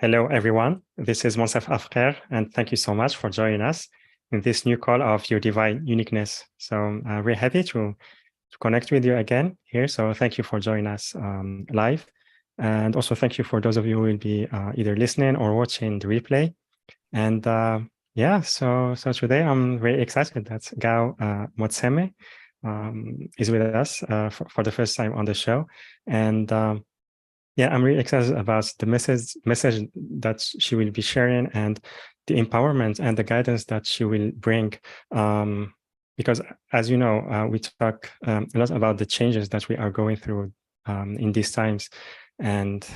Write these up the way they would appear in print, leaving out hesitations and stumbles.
Hello, everyone. This is Monsef Afker, and thank you so much for joining us in this new call of your divine uniqueness. So we're happy to connect with you again here. So thank you for joining us live. And also thank you for those of you who will be either listening or watching the replay. And yeah, so today I'm very excited that Gao Motsemme is with us for the first time on the show. And yeah, I'm really excited about the message that she will be sharing and the empowerment and the guidance that she will bring. Because as you know, we talk a lot about the changes that we are going through in these times. And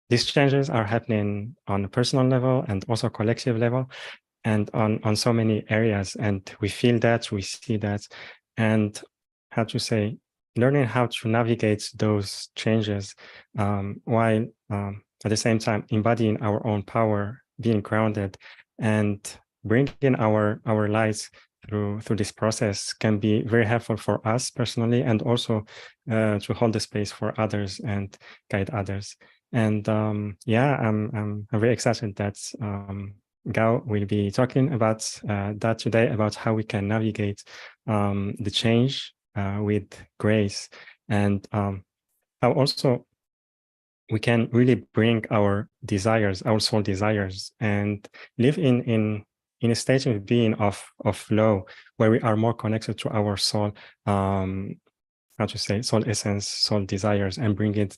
these changes are happening on a personal level and also collective level and on so many areas. And we feel that, we see that, and how to say, learning how to navigate those changes while at the same time embodying our own power, being grounded, and bringing our lights through this process can be very helpful for us personally, and also to hold the space for others and guide others. And yeah, I'm very excited that Gao will be talking about that today, about how we can navigate the change with grace, and how also we can really bring our desires, our soul desires, and live in a state of being of flow, where we are more connected to our soul, how to say, soul essence, soul desires, and bring it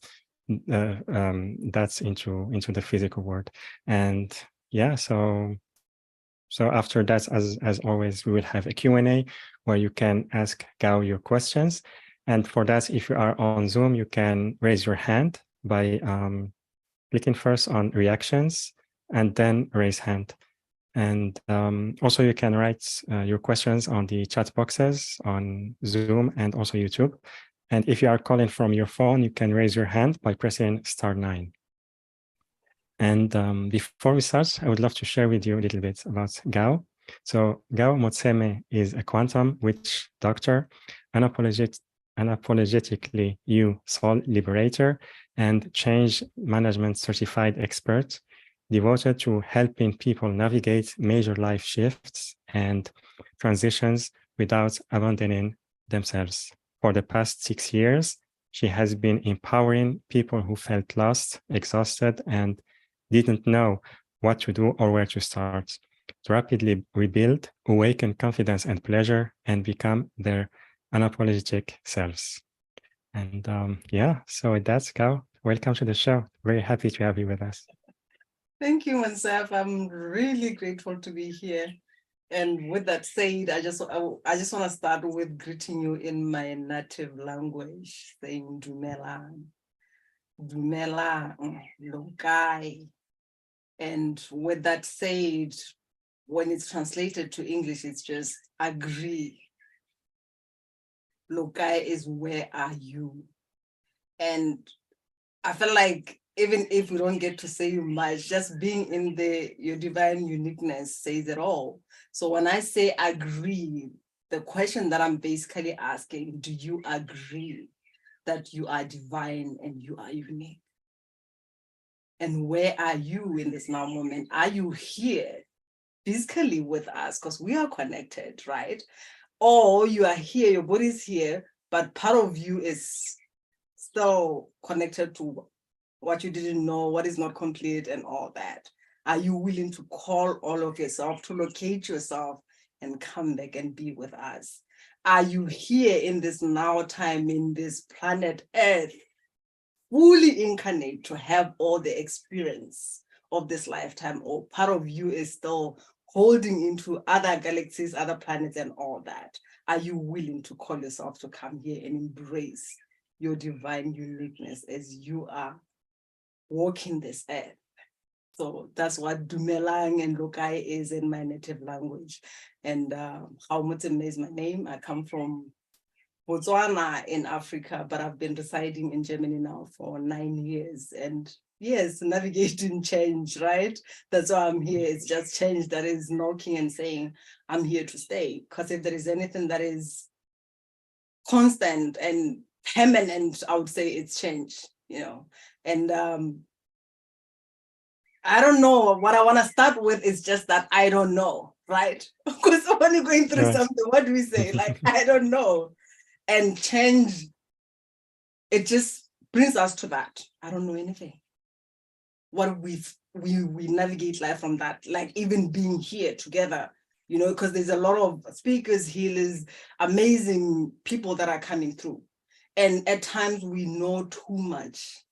that's into the physical world. And yeah, so after that, as always, we will have a Q&A where you can ask Gao your questions. And for that, if you are on Zoom, you can raise your hand by clicking first on reactions and then raise hand. And also you can write your questions on the chat boxes on Zoom and also YouTube. And if you are calling from your phone, you can raise your hand by pressing *9. And before we start, I would love to share with you a little bit about Gao. So Gao Motsemme is a quantum witch doctor, unapologetically Soul Liberator, and change management certified expert, devoted to helping people navigate major life shifts and transitions without abandoning themselves. For the past 6 years, she has been empowering people who felt lost, exhausted, and didn't know what to do or where to start, to rapidly rebuild, awaken confidence and pleasure, and become their unapologetic selves. And yeah, so with that, Gao, welcome to the show. Very happy to have you with us. Thank you, Monsef. I'm really grateful to be here. And with that said, I just want to start with greeting you in my native language, saying Dumela, Dumela, Lokai. And with that said, when it's translated to English, it's just agree. Lokai is where are you? And I feel like even if we don't get to say much, just being in your divine uniqueness says it all. So when I say agree, the question that I'm basically asking, do you agree that you are divine and you are unique? And where are you in this now moment? Are you here physically with us? Because we are connected, right? Or you are here, your body's here, but part of you is still connected to what you didn't know, what is not complete, and all that. Are you willing to call all of yourself, to locate yourself and come back and be with us? Are you here in this now time, in this planet Earth, fully incarnate to have all the experience of this lifetime, or part of you is still holding into other galaxies, other planets, and all that? Are you willing to call yourself to come here and embrace your divine uniqueness as you are walking this earth? So that's what Dumelang and Lokai is in my native language. And Gao Motsemme is my name. I come from Botswana in Africa, but I've been residing in Germany now for 9 years. And yes, navigating change, right? That's why I'm here. It's just change that is knocking and saying, I'm here to stay. Because if there is anything that is constant and permanent, I would say it's change, you know. And I don't know. What I want to start with is just that I don't know, right? Because when you're going through Right. something, what do we say? Like, I don't know. And change, it just brings us to that. I don't know anything. What we navigate life from that, like even being here together, you know, because there's a lot of speakers, healers, amazing people that are coming through. And at times we know too much,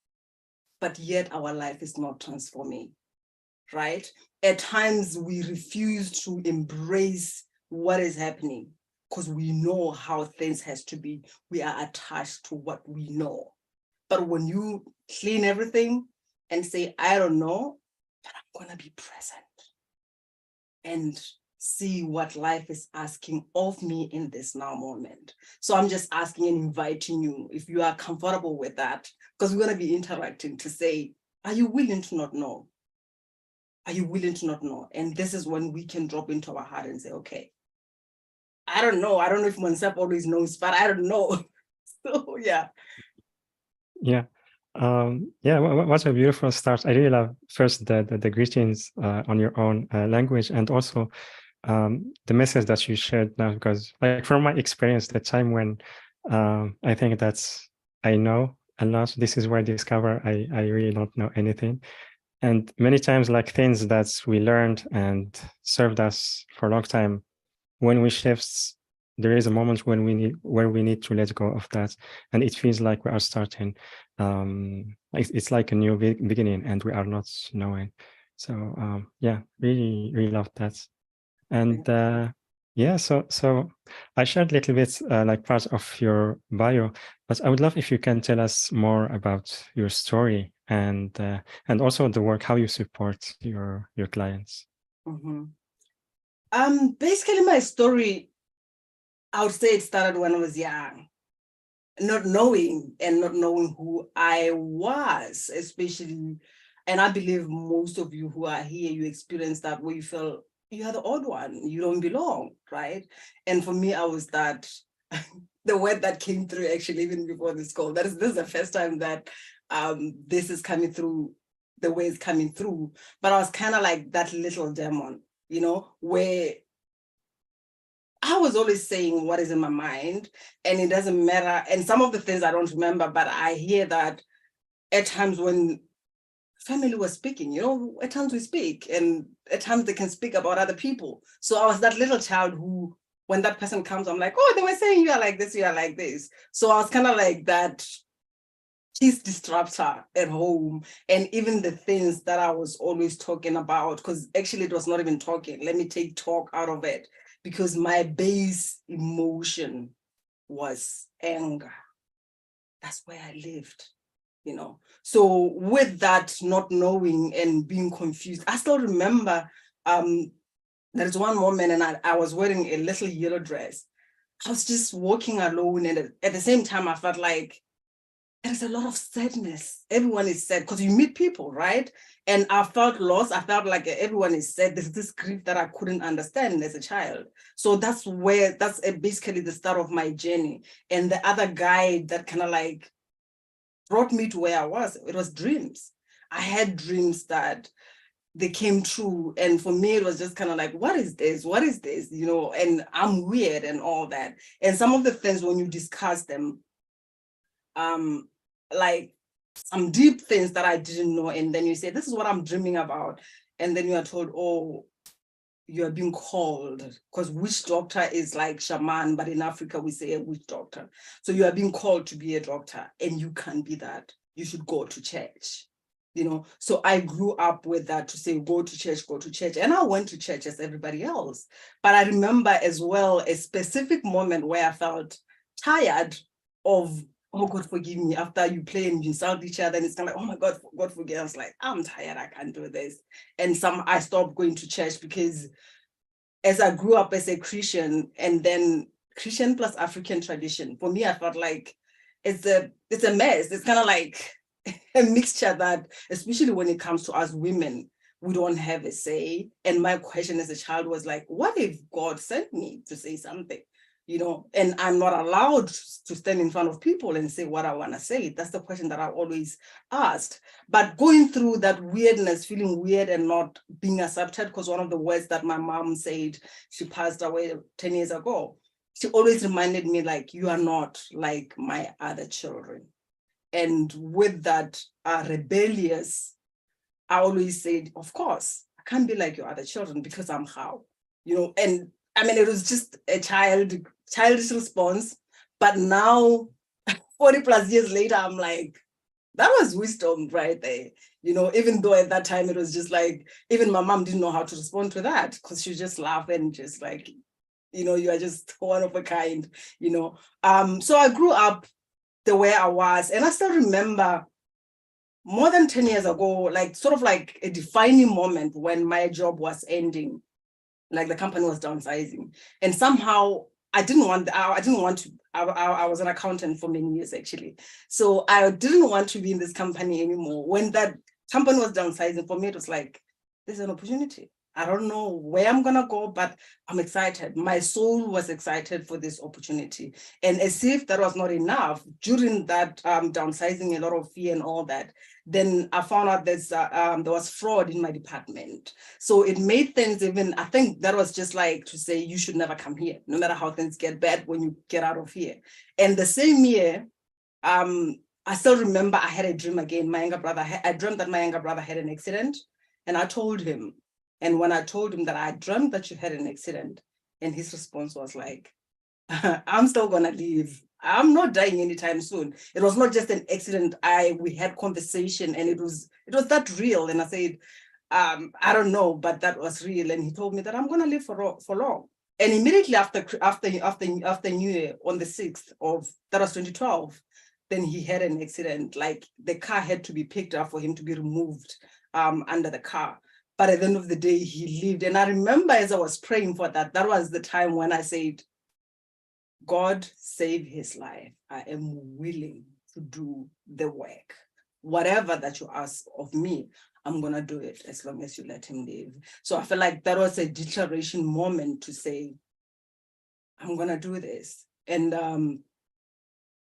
but yet our life is not transforming, right? At times we refuse to embrace what is happening because we know how things has to be. We are attached to what we know. But when you clean everything and say, I don't know, but I'm gonna be present and see what life is asking of me in this now moment. So I'm just asking and inviting you, if you are comfortable with that, because we're gonna be interacting, to say, are you willing to not know? Are you willing to not know? And this is when we can drop into our heart and say, okay, I don't know. I don't know if Motsemme always knows, but I don't know. So yeah. Yeah. Yeah, what a beautiful start. I really love first the greetings on your own language, and also the message that you shared now, because like from my experience, the time when I think that's I know a lot, this is where I discover I really don't know anything. And many times, like things that we learned and served us for a long time, when we shift, there is a moment when we need to let go of that, and it feels like we are starting. It's like a new beginning, and we are not knowing. So yeah, really love that. And yeah, so I shared a little bit like part of your bio, but I would love if you can tell us more about your story and also the work, how you support your clients. Mm-hmm. Basically my story, I would say it started when I was young, not knowing who I was, especially, and I believe most of you who are here, you experience that where you feel you are the odd one, you don't belong, right? And for me, I was that, the word that came through actually even before this call, this is the first time that this is coming through the way it's coming through, but I was kind of like that little demon, you know, where I was always saying what is in my mind, and it doesn't matter. And some of the things I don't remember, but I hear that at times when family was speaking, you know, at times we speak, and at times they can speak about other people. So I was that little child who, when that person comes, I'm like, oh, they were saying you are like this, you are like this. So I was kind of like that peace disruptor at home. And even the things that I was always talking about, because actually it was not even talking. Let me take talk out of it, because my base emotion was anger. That's where I lived, you know. So with that, not knowing and being confused, I still remember there's one moment, and I was wearing a little yellow dress. I was just walking alone, and at the same time, I felt like there's a lot of sadness. Everyone is sad because you meet people, right? And I felt lost. I felt like everyone is sad. There's this grief that I couldn't understand as a child. So that's basically the start of my journey. And the other guide that kind of like brought me to where I was, it was dreams. I had dreams that they came true. And for me, it was just kind of like, what is this? What is this? You know, and I'm weird and all that. And some of the things when you discuss them, like some deep things that I didn't know, and then you say, this is what I'm dreaming about, and then you are told, oh, you are being called, because witch doctor is like shaman, but in Africa we say a witch doctor. So you are being called to be a doctor, and you can't be that. You should go to church, you know. So I grew up with that, to say go to church, and I went to church as everybody else. But I remember as well a specific moment where I felt tired of, oh God, forgive me, after you play and you insult each other, and it's kind of like, oh my God, God forgive. I was like, I'm tired, I can't do this. And I stopped going to church, because as I grew up as a Christian, and then Christian plus African tradition, for me, I felt like it's a mess. It's kind of like a mixture that, especially when it comes to us women, we don't have a say. And my question as a child was like, what if God sent me to say something? you know, and I'm not allowed to stand in front of people and say what I want to say. That's the question that I always asked. But going through that weirdness, feeling weird and not being accepted, because one of the words that my mom said, she passed away 10 years ago, she always reminded me, like, you are not like my other children. And with that rebellious, I always said, of course, I can't be like your other children because I'm how, you know. And I mean, it was just a childish response. But now, 40 plus years later, I'm like, that was wisdom right there. You know, even though at that time it was just like, even my mom didn't know how to respond to that, because she just laughed and just like, you know, you are just one of a kind, you know. So I grew up the way I was, and I still remember more than 10 years ago, like sort of like a defining moment when my job was ending, like the company was downsizing. And somehow I was an accountant for many years actually. So I didn't want to be in this company anymore. When that company was downsizing, for me, it was like, there's an opportunity. I don't know where I'm gonna go, but I'm excited. My soul was excited for this opportunity. And as if that was not enough, during that downsizing, a lot of fear and all that, then I found out there was fraud in my department. So it made things even, I think that was just like to say, you should never come here, no matter how things get bad when you get out of here. And the same year, I still remember I had a dream again. I dreamt that my younger brother had an accident, and I told him. And when I told him that I dreamt that you had an accident, and his response was like, I'm still gonna live. I'm not dying anytime soon. It was not just an accident. We had conversation, and it was that real. And I said, I don't know, but that was real. And he told me that I'm gonna live for long. And immediately after New Year, on the 6th of, that was 2012, then he had an accident. Like the car had to be picked up for him to be removed under the car. But at the end of the day, he lived. And I remember as I was praying for that, that was the time when I said, God save his life. I am willing to do the work. Whatever that you ask of me, I'm going to do it as long as you let him live. So I feel like that was a declaration moment to say, I'm going to do this. And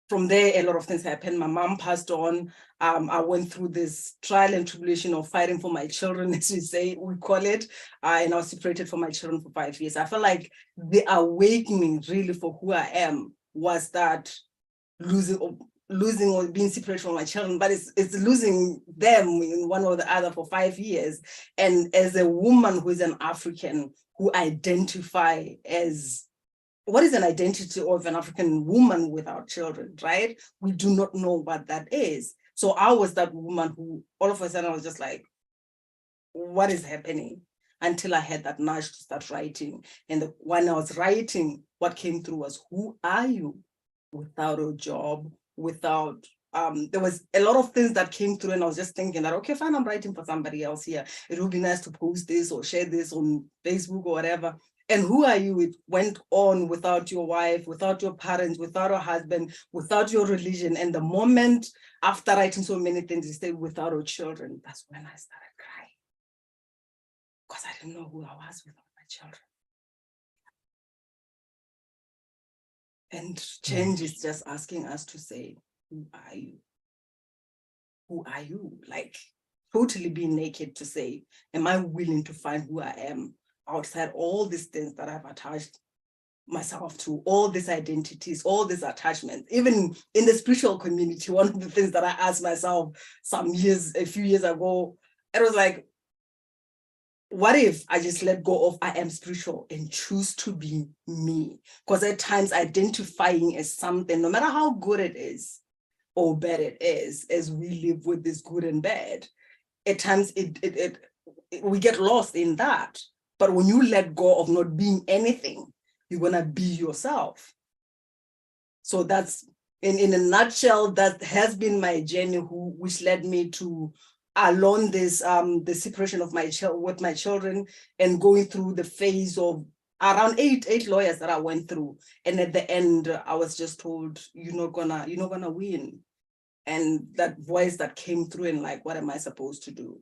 from there, a lot of things happened. My mom passed on. I went through this trial and tribulation of fighting for my children, as we call it. And I was separated from my children for 5 years. I felt like the awakening really for who I am was that losing or being separated from my children, but it's losing them in one or the other for 5 years. And as a woman who is an African, who identify as, what is an identity of an African woman without children, right? We do not know what that is. So I was that woman who all of a sudden I was just like, what is happening? Until I had that nudge to start writing. And when I was writing, what came through was, who are you without a job, without, there was a lot of things that came through, and I was just thinking that, okay, fine, I'm writing for somebody else here. It would be nice to post this or share this on Facebook or whatever. And who are you? It went on without your wife, without your parents, without a husband, without your religion. And the moment after writing so many things, you say without our children, that's when I started crying. Because I didn't know who I was without my children. And change is just asking us to say, who are you? Who are you? Like totally being naked to say, am I willing to find who I am outside all these things that I've attached myself to, all these identities, all these attachments? Even in the spiritual community, one of the things that I asked myself a few years ago, it was like, what if I just let go of I am spiritual and choose to be me? Because at times identifying as something, no matter how good it is or bad it is, as we live with this good and bad, at times we get lost in that. But when you let go of not being anything, you're gonna be yourself. So that's, in a nutshell, that has been my journey, which led me to along this the separation of with my children, and going through the phase of around eight lawyers that I went through. And at the end, I was just told, you're not gonna win. And that voice that came through, and like, what am I supposed to do?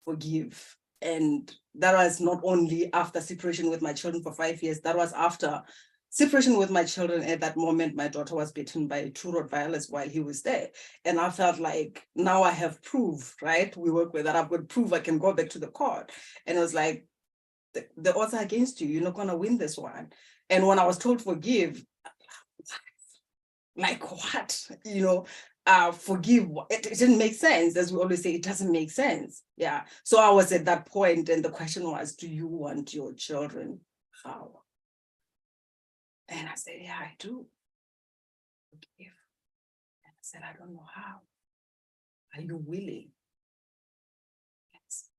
Forgive. And that was not only after separation with my children for 5 years, that was after separation with my children. At that moment, my daughter was bitten by 2 Rottweilers while he was there. And I felt like, now I have proof, right? We work with that. I've got proof. I can go back to the court. And it was like, the odds are against you. You're not going to win this one. And when I was told forgive, like what? Forgive. It didn't make sense. As we always say, it doesn't make sense. Yeah. So I was at that point, and the question was, do you want your children? How? And I said, yeah, I do. Forgive. And I said, I don't know how. Are you willing? Yes.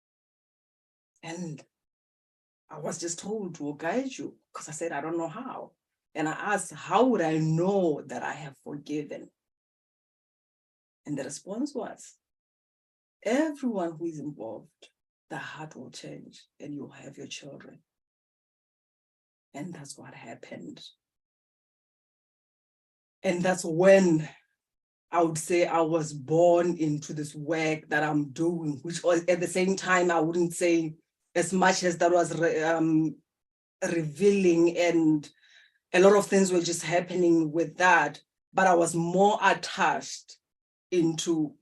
And I was just told to guide you, because I said, I don't know how. And I asked, how would I know that I have forgiven? And the response was, everyone who is involved, the heart will change and you'll have your children. And that's what happened. And that's when I would say I was born into this work that I'm doing, which was at the same time, I wouldn't say as much as that was revealing, and a lot of things were just happening with that, but I was more attached into,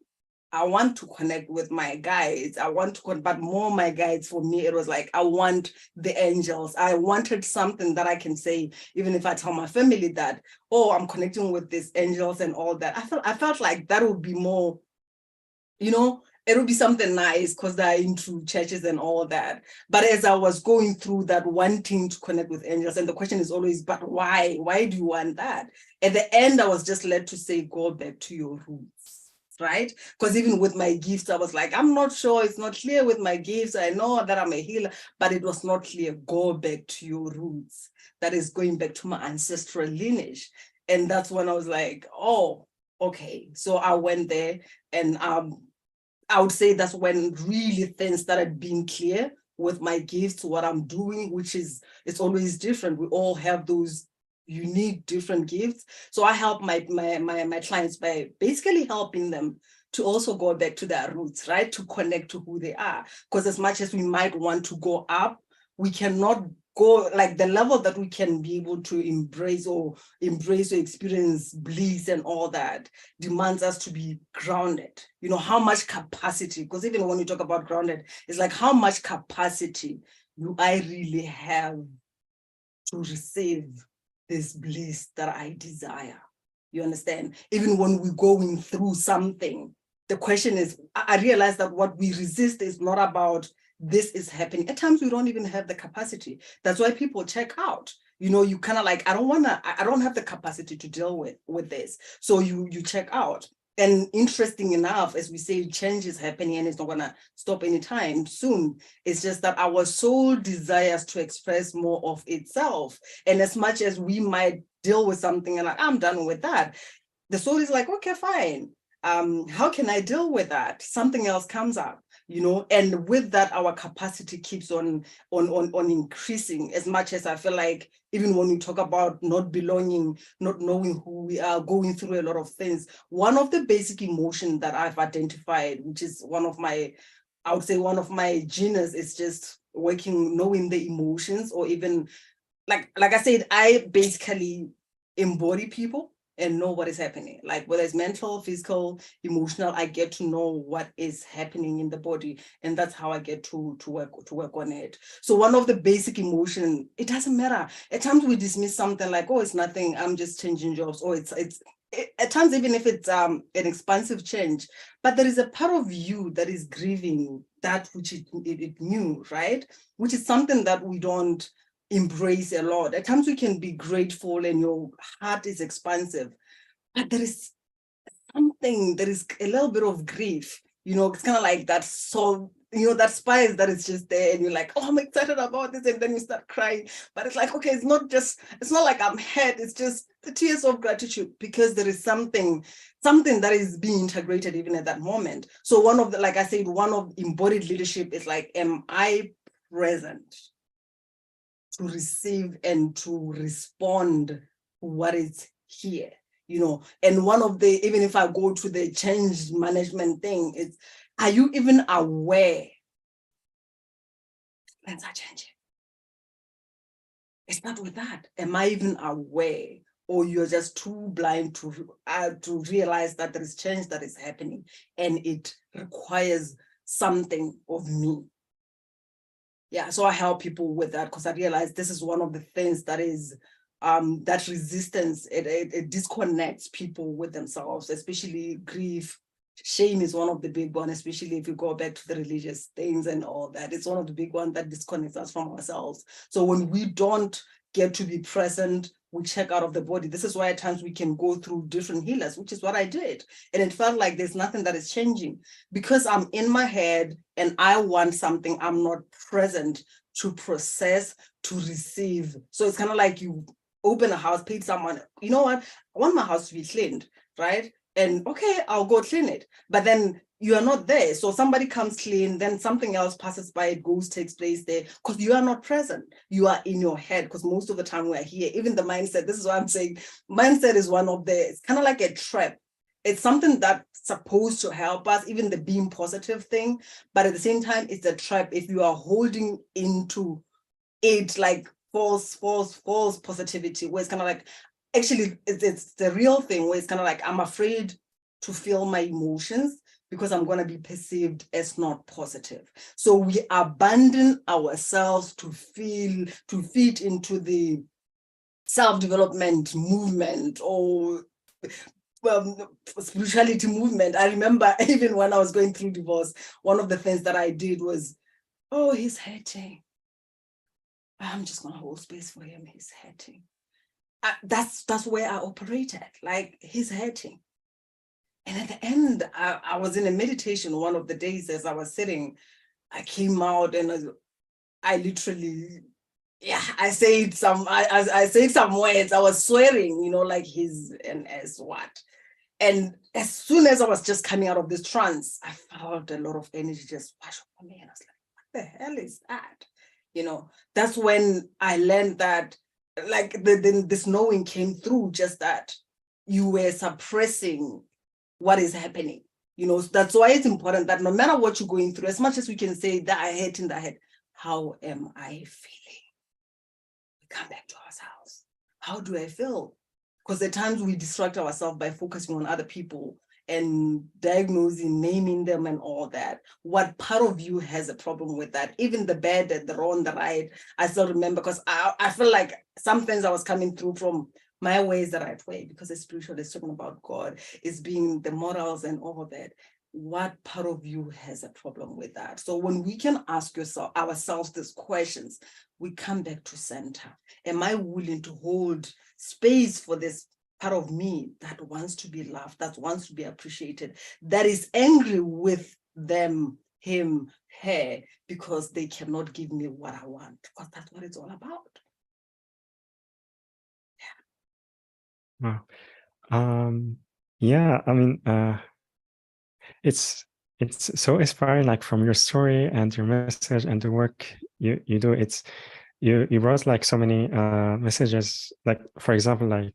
I want to connect with my guides. I want to, but more my guides, for me, it was like, I want the angels. I wanted something that I can say, even if I tell my family that, oh, I'm connecting with these angels and all that. I felt like that would be more, it would be something nice because they're into churches and all that. But as I was going through that, wanting to connect with angels, and the question is always, but why? Why do you want that? At the end, I was just led to say, go back to your roots, right? Because even with my gifts, I was like, I'm not sure. It's not clear with my gifts. I know that I'm a healer, but it was not clear. Go back to your roots. That is going back to my ancestral lineage. And that's when I was like, oh, okay. So I went there, and I would say that's when really things started being clear with my gifts, what I'm doing, which is, it's always different. We all have those unique, different gifts. So I help my clients by basically helping them to also go back to their roots, right? To connect to who they are. Because as much as we might want to go up, we cannot go, like the level that we can be able to embrace or experience bliss and all that demands us to be grounded. How much capacity, because even when you talk about grounded, it's like, how much capacity do I really have to receive this bliss that I desire? You understand? Even when we're going through something, the question is, I realize that what we resist is not about this is happening. At times we don't even have the capacity. That's why people check out. You kind of like, I don't have the capacity to deal with this. So you check out. And interesting enough, as we say, change is happening and it's not gonna stop anytime soon. It's just that our soul desires to express more of itself. And as much as we might deal with something and like, I'm done with that, the soul is like, okay, fine. How can I deal with that? Something else comes up, and with that, our capacity keeps on increasing. As much as I feel like, even when we talk about not belonging, not knowing who we are, going through a lot of things, one of the basic emotions that I've identified, which is I would say one of my genius, is just knowing the emotions, or even like I said, I basically embody people and know what is happening, like whether it's mental, physical, emotional. I get to know what is happening in the body, and that's how I get to work on it. So one of the basic emotion, it doesn't matter. At times we dismiss something like, oh, it's nothing, I'm just changing jobs, or it's at times, even if it's an expansive change, but there is a part of you that is grieving that which it knew, right? Which is something that we don't embrace a lot. At times we can be grateful and your heart is expansive, but there is a little bit of grief. It's kind of like that soul, that spice that is just there, and you're like, oh, I'm excited about this, and then you start crying. But it's like, okay, it's not like I'm hurt, it's just the tears of gratitude, because there is something that is being integrated even at that moment. So like I said, one of embodied leadership is like, am I present to receive and to respond to what is here, and one of the, even if I go to the change management thing, it's, are you even aware things are changing? Start with that. Am I even aware? Or you're just too blind to realize that there is change that is happening and it requires something of me. Yeah, so I help people with that because I realize this is one of the things that is that resistance, it disconnects people with themselves, especially grief. Shame is one of the big ones, especially if you go back to the religious things and all that. It's one of the big ones that disconnects us from ourselves. So when we don't get to be present, we check out of the body. This is why at times we can go through different healers, which is what I did. And it felt like there's nothing that is changing because I'm in my head and I want something. I'm not present to process, to receive. So it's kind of like you open a house, paid someone, you know what? I want my house to be cleaned, right? And okay, I'll go clean it. But then you are not there. So somebody comes clean, then something else passes by, it goes, takes place there, because you are not present. You are in your head, because most of the time we're here. Even the mindset, this is what I'm saying, mindset is one of the, it's kind of like a trap. It's something that's supposed to help us, even the being positive thing. But at the same time, it's a trap if you are holding into it like false positivity, where it's kind of like, actually, it's the real thing where it's kind of like, I'm afraid to feel my emotions because I'm going to be perceived as not positive. So we abandon ourselves to fit into the self-development movement or spirituality movement. I remember even when I was going through divorce, one of the things that I did was, oh, he's hurting. I'm just going to hold space for him. He's hurting. That's where I operated. Like, he's hurting. And at the end, I was in a meditation one of the days as I was sitting. I came out and I literally, yeah, I said some words. I was swearing, you know, like he's an as what. And as soon as I was just coming out of this trance, I felt a lot of energy just wash over me. And I was like, what the hell is that? You know, that's when I learned that, like, this knowing came through, just that you were suppressing what is happening. You know, that's why it's important that no matter what you're going through, as much as we can say that I hate in the head, how am I feeling? We come back to ourselves. How do I feel? Because at times we distract ourselves by focusing on other people and diagnosing, naming them and all that. What part of you has a problem with that? Even the bad, the wrong, the right. I still remember, because I feel like some things I was coming through from my way is the right way, because the spiritual is talking about God, is being the morals and all of that. What part of you has a problem with that? So when we can ask ourselves these questions, we come back to center. Am I willing to hold space for this part of me that wants to be loved, that wants to be appreciated, that is angry with them, him, her, because they cannot give me what I want? Because that's what it's all about. Wow. Yeah, I mean, it's so inspiring, like from your story and your message and the work you do. It's you brought like so many messages, like, for example, like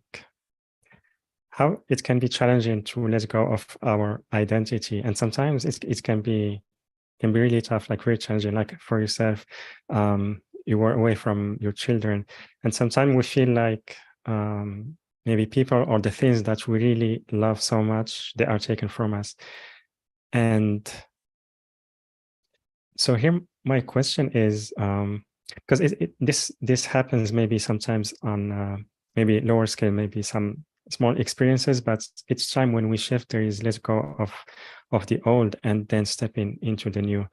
how it can be challenging to let go of our identity, and sometimes it can be really tough, like very challenging. Like for yourself, you were away from your children, and sometimes we feel like maybe people or the things that we really love so much, they are taken from us. And so here my question is, because this happens maybe sometimes on maybe lower scale, maybe some small experiences, but each time when we shift, there is let go of the old and then stepping into the new.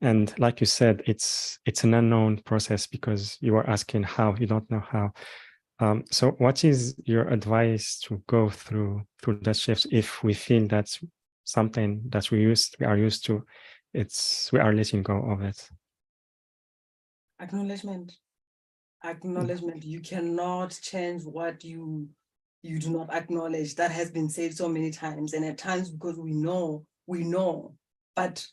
And like you said, it's an unknown process because you are asking how, you don't know how. So what is your advice to go through that shift if we feel that's something that we are used to, we are letting go of it? Acknowledgement. You cannot change what you do not acknowledge. That has been said so many times, and at times because we know, but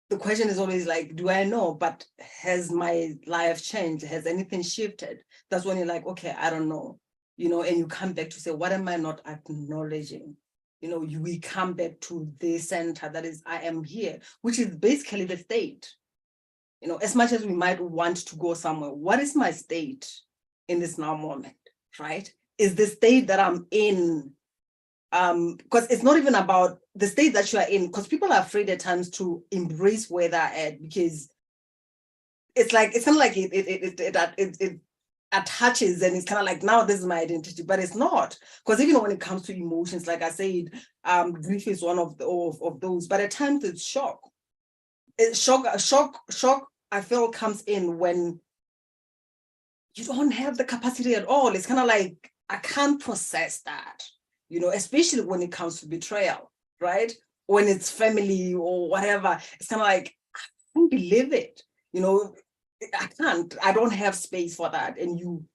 the question is always like, do I know? But has my life changed? Has anything shifted? That's when you're like, okay, I don't know, you know, and you come back to say, what am I not acknowledging? You know, we come back to the center, that is, I am here, which is basically the state. You know, as much as we might want to go somewhere, what is my state? in this now moment, right? Is the state that I'm in, because it's not even about the state that you are in, because people are afraid at times to embrace where they're at, because it's like, it's kind of like it attaches, and it's kind of like, now this is my identity, but it's not. Because even when it comes to emotions, like I said, grief is one of those, but at times it's shock. Shock, I feel, comes in when you don't have the capacity at all. It's kind of like, I can't process that, you know, especially when it comes to betrayal, right? When it's family or whatever, it's kind of like, I can't believe it, you know, I don't have space for that. And you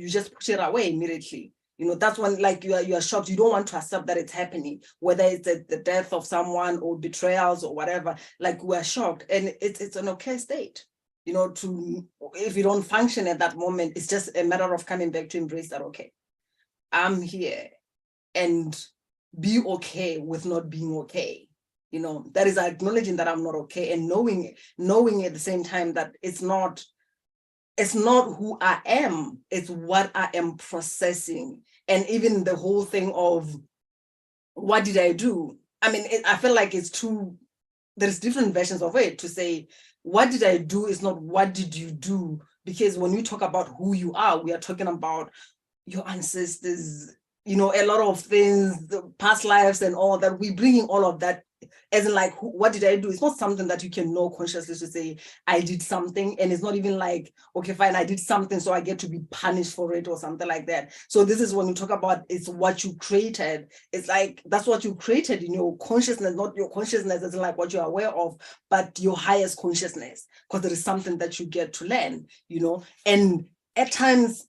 just push it away immediately. You know, that's when, like, you are shocked. You don't want to accept that it's happening, whether it's the death of someone or betrayals or whatever. Like, we're shocked, and it's an okay state. You know, if you don't function at that moment, it's just a matter of coming back to embrace that, okay, I'm here, and be okay with not being okay. You know, that is acknowledging that I'm not okay, and knowing at the same time that it's not who I am, it's what I am processing. And even the whole thing of, what did I do? I mean, I feel like there's different versions of it. To say, what did I do is not what did you do? Because when we talk about who you are, we are talking about your ancestors, you know, a lot of things, the past lives and all that. We bringing all of that, as in, like, what did I do? It's not something that you can know consciously to say, I did something. And it's not even like, okay, fine, I did something, so I get to be punished for it or something like that. So this is when you talk about, it's what you created. It's like, that's what you created in your consciousness, not your consciousness as in like what you're aware of, but your highest consciousness, because there is something that you get to learn, you know. And at times,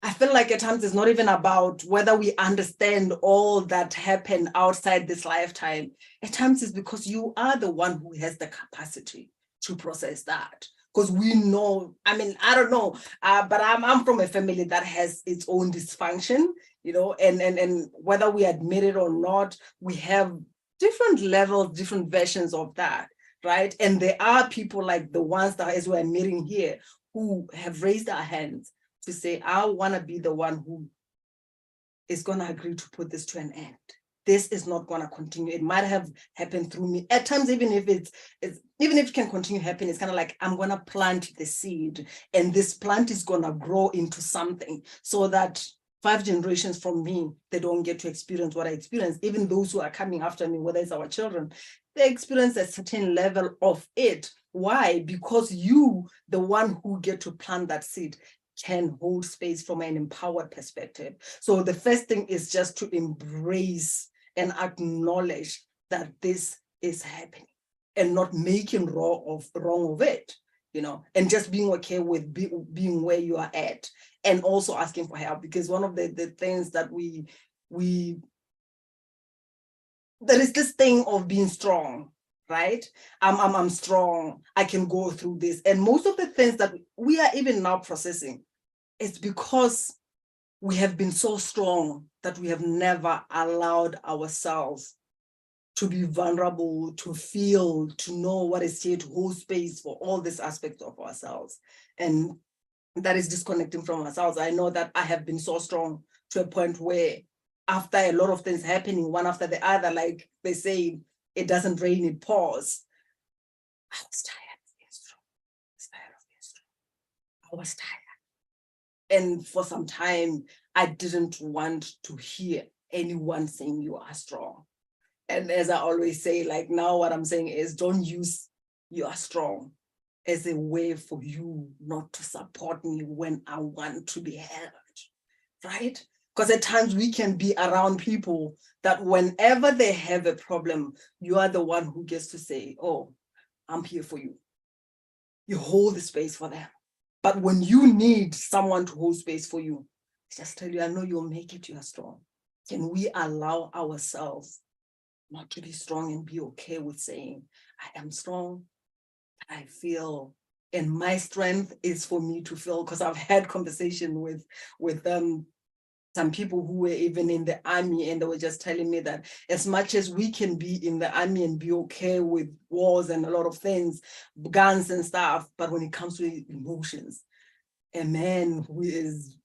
I feel like at times it's not even about whether we understand all that happened outside this lifetime. At times it's because you are the one who has the capacity to process that. Because we know, I mean, I don't know, but I'm from a family that has its own dysfunction, you know, and whether we admit it or not, we have different levels, different versions of that, right? And there are people like the ones that, as we're meeting here, who have raised their hands to say, I want to be the one who is going to agree to put this to an end. This is not going to continue. It might have happened through me. At times, even if even if it can continue happening, it's kind of like, I'm going to plant the seed, and this plant is going to grow into something, so that 5 generations from me, they don't get to experience what I experienced. Even those who are coming after me, whether it's our children, they experience a certain level of it. Why? Because you, the one who get to plant that seed, can hold space from an empowered perspective. So the first thing is just to embrace and acknowledge that this is happening, and not making wrong of it, you know, and just being okay with being where you are at, and also asking for help. Because one of the things that there is this thing of being strong, right? I'm strong, I can go through this. And most of the things that we are even now processing, it's because we have been so strong that we have never allowed ourselves to be vulnerable, to feel, to know what is here, to hold space for all these aspects of ourselves. And that is disconnecting from ourselves. I know that I have been so strong to a point where, after a lot of things happening, one after the other, like they say, it doesn't rain, it pours. I was tired of being strong. I was tired. And for some time, I didn't want to hear anyone saying you are strong. And as I always say, like, now what I'm saying is, don't use you are strong as a way for you not to support me when I want to be heard, right? Because at times we can be around people that whenever they have a problem, you are the one who gets to say, oh, I'm here for you. You hold the space for them. But when you need someone to hold space for you, just tell you, I know you'll make it, you are strong. Can we allow ourselves not to be strong and be okay with saying, I am strong, I feel, and my strength is for me to feel? Because I've had conversation with some people who were even in the army, and they were just telling me that as much as we can be in the army and be okay with wars and a lot of things, guns and stuff, but when it comes to emotions, a man who is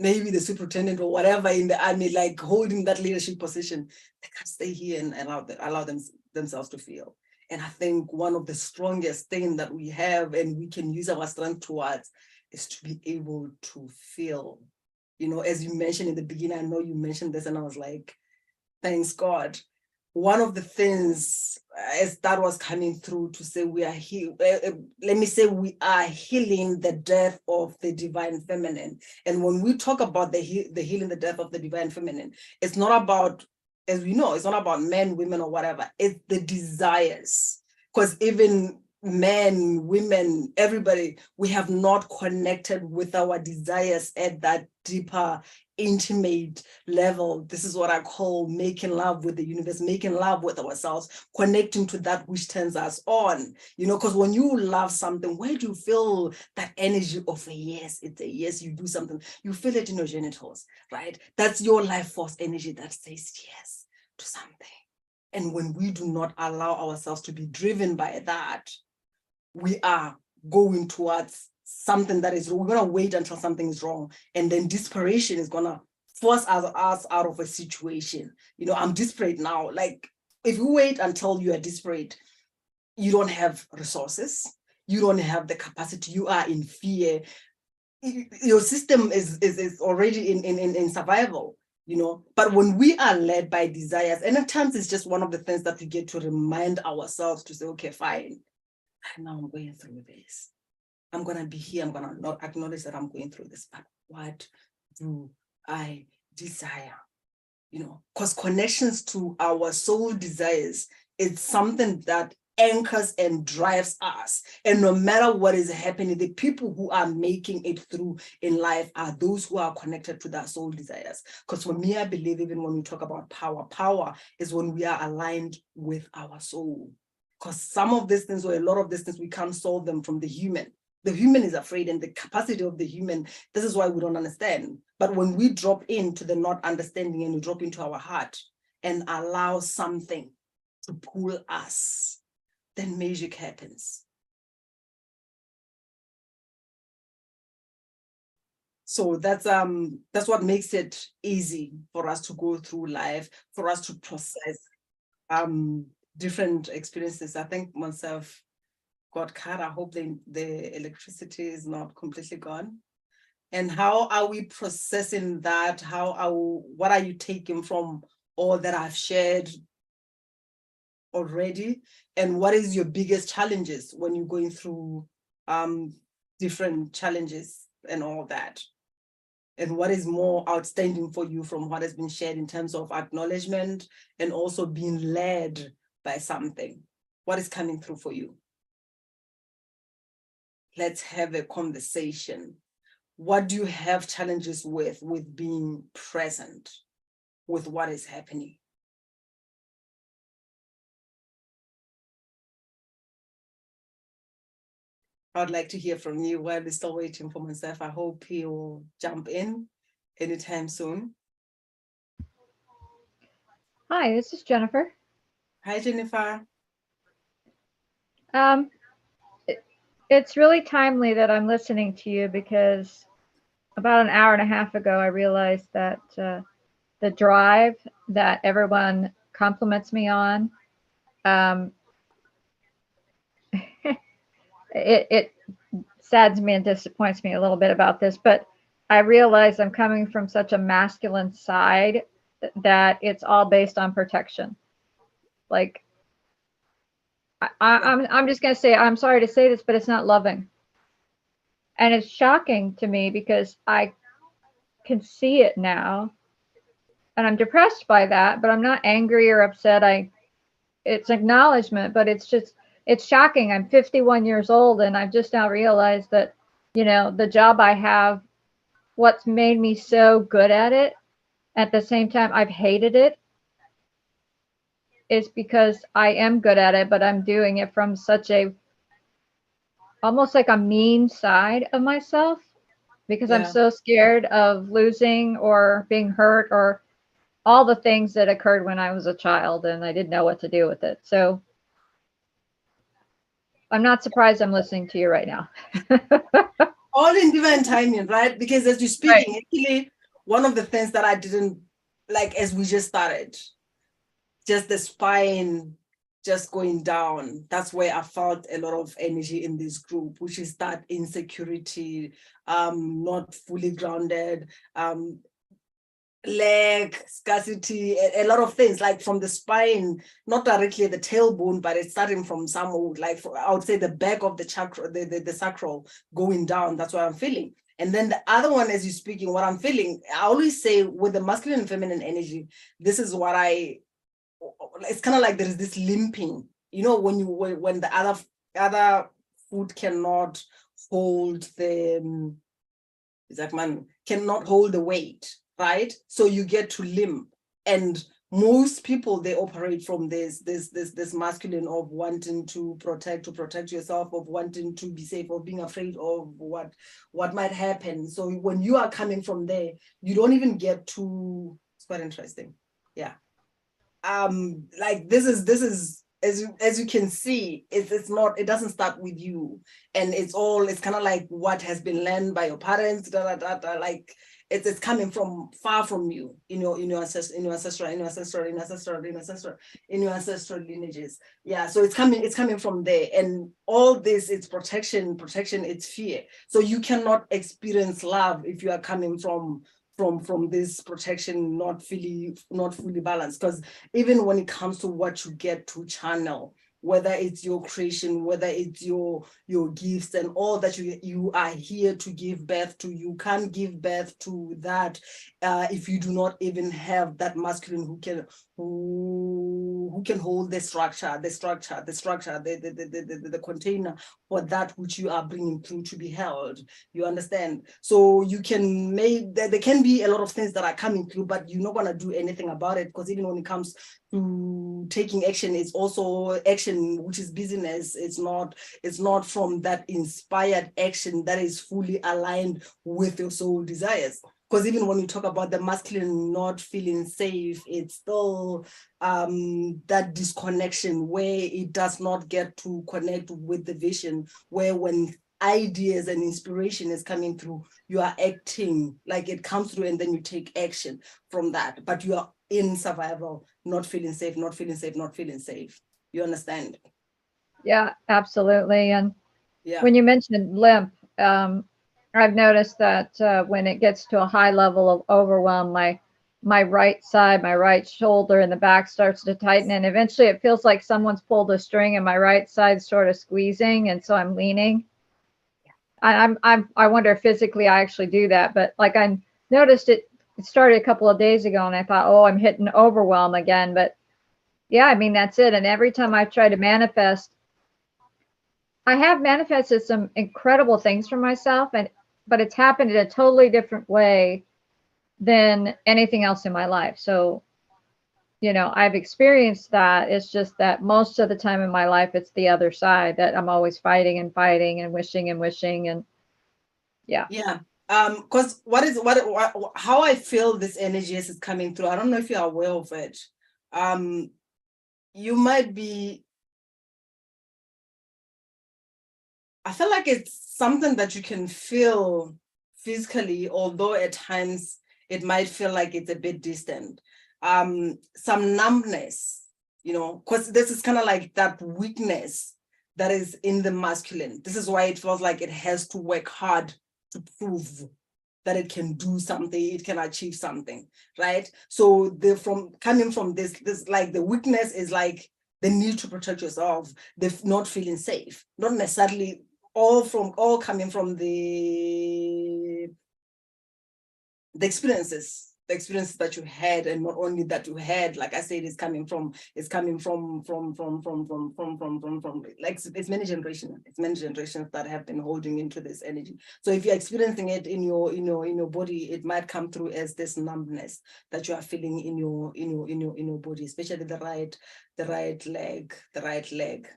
maybe the superintendent or whatever in the army, like holding that leadership position, they can't stay here and allow themselves to feel. And I think one of the strongest things that we have and we can use our strength towards is to be able to feel. You know, as you mentioned in the beginning, I know you mentioned this and I was like, thanks God. One of the things as that was coming through to say we are let me say we are healing the death of the divine feminine. And when we talk about the healing the death of the divine feminine, it's not about, as we know, it's not about men, women, or whatever. It's the desires. Because even men, women, everybody, we have not connected with our desires at that deeper, intimate level. This is what I call making love with the universe, making love with ourselves, connecting to that which turns us on. You know, because when you love something, where do you feel that energy of a yes? It's a yes, you do something, you feel it in your genitals, right? That's your life force energy that says yes to something. And when we do not allow ourselves to be driven by that, we are going towards something that is, we're going to wait until something is wrong. And then desperation is going to force us out of a situation. You know, I'm desperate now. Like, if you wait until you are desperate, you don't have resources. You don't have the capacity. You are in fear. Your system is already in survival. You know, but when we are led by desires, and at times it's just one of the things that we get to remind ourselves to say, okay, fine, now I'm going through this. I'm going to be here. I'm going to not acknowledge that I'm going through this, but what do I desire? You know, because connections to our soul desires is something that anchors and drives us. And no matter what is happening, the people who are making it through in life are those who are connected to their soul desires. Because for me, I believe even when we talk about power, power is when we are aligned with our soul. Because some of these things, or a lot of these things, we can't solve them from the human. The human is afraid, and the capacity of the human, this is why we don't understand. But when we drop into the not understanding and we drop into our heart and allow something to pull us, then magic happens. So that's what makes it easy for us to go through life, for us to process different experiences. I think myself got cut. I hope the electricity is not completely gone. And how are we processing that? What are you taking from all that I've shared already? And what is your biggest challenges when you're going through different challenges and all that? And what is more outstanding for you from what has been shared in terms of acknowledgement and also being led by something? What is coming through for you? Let's have a conversation. What do you have challenges with being present with what is happening? I'd like to hear from you while we're still waiting for myself. I hope he'll jump in anytime soon. Hi, this is Jennifer. Hi, Jennifer. It's really timely that I'm listening to you because about an hour and a half ago, I realized that the drive that everyone compliments me on, it saddens me and disappoints me a little bit about this, but I realize I'm coming from such a masculine side that it's all based on protection. Like, I'm just going to say, I'm sorry to say this, but it's not loving. And it's shocking to me because I can see it now. And I'm depressed by that, but I'm not angry or upset. It's acknowledgement, but it's shocking. I'm 51 years old and I've just now realized that, you know, the job I have, what's made me so good at it, at the same time I've hated it, is because I am good at it, but I'm doing it from such a, almost like a mean side of myself, because I'm so scared of losing or being hurt or all the things that occurred when I was a child and I didn't know what to do with it. So I'm not surprised I'm listening to you right now. all in divine timing, right? Because as you're speaking, actually, one of the things that I didn't like as we just started, just the spine just going down. That's where I felt a lot of energy in this group, which is that insecurity, not fully grounded, lack, scarcity, a lot of things, like from the spine, not directly the tailbone, but it's starting from somewhere, like I would say the back of the chakra, the sacral going down. That's what I'm feeling. And then the other one, as you're speaking, what I'm feeling, I always say with the masculine and feminine energy, this is what it's kind of like there is this limping, you know, when the other foot cannot hold the, it's like man cannot hold the weight, right? So you get to limp. And most people, they operate from this masculine of wanting to protect yourself, of wanting to be safe, of being afraid of what might happen. So when you are coming from there, you don't even get to, it's quite interesting. Yeah. Like this is as you can see, it's not, it doesn't start with you, and it's kind of like what has been learned by your parents, like it's coming from far from you, in your ancestral lineages. Yeah, so it's coming from there, and all this, it's protection, it's fear. So you cannot experience love if you are coming from this protection, not fully balanced. Because even when it comes to what you get to channel, whether it's your creation, whether it's your gifts and all that you are here to give birth to, you can't give birth to that if you do not even have that masculine who can hold the structure, the container for that which you are bringing through to be held. You understand? So you can make, there can be a lot of things that are coming through, but you're not going to do anything about it, because even when it comes to taking action, it's also action which is busyness. It's not from that inspired action that is fully aligned with your soul desires. Because even when you talk about the masculine not feeling safe, it's still that disconnection where it does not get to connect with the vision, where when ideas and inspiration is coming through, you are acting, like it comes through and then you take action from that, but you are in survival, not feeling safe. You understand? Yeah, absolutely. And Yeah. when you mentioned limp, I've noticed that when it gets to a high level of overwhelm, my right side, my right shoulder and the back starts to tighten, and eventually it feels like someone's pulled a string and my right side's sort of squeezing, and so I'm leaning. I wonder if physically I actually do that, but like I noticed it started a couple of days ago, and I thought, oh, I'm hitting overwhelm again. But yeah, I mean, that's it. And every time I try to manifest, I have manifested some incredible things for myself, but it's happened in a totally different way than anything else in my life. So, you know, I've experienced that. It's just that most of the time in my life, it's the other side, that I'm always fighting and wishing and yeah. Yeah. Because how I feel this energy as it's coming through, I don't know if you're aware of it. You might be, I feel like it's something that you can feel physically, although at times it might feel like it's a bit distant. Some numbness, you know, because this is kind of like that weakness that is in the masculine. This is why it feels like it has to work hard to prove that it can do something, it can achieve something, right? So coming from this like the weakness is like the need to protect yourself, the not feeling safe, not necessarily all coming from the experiences that you had, and not only that you had, like I said, it's coming from like it's many generations that have been holding into this energy. So if you're experiencing it in your body, it might come through as this numbness that you are feeling in your body, especially the right leg.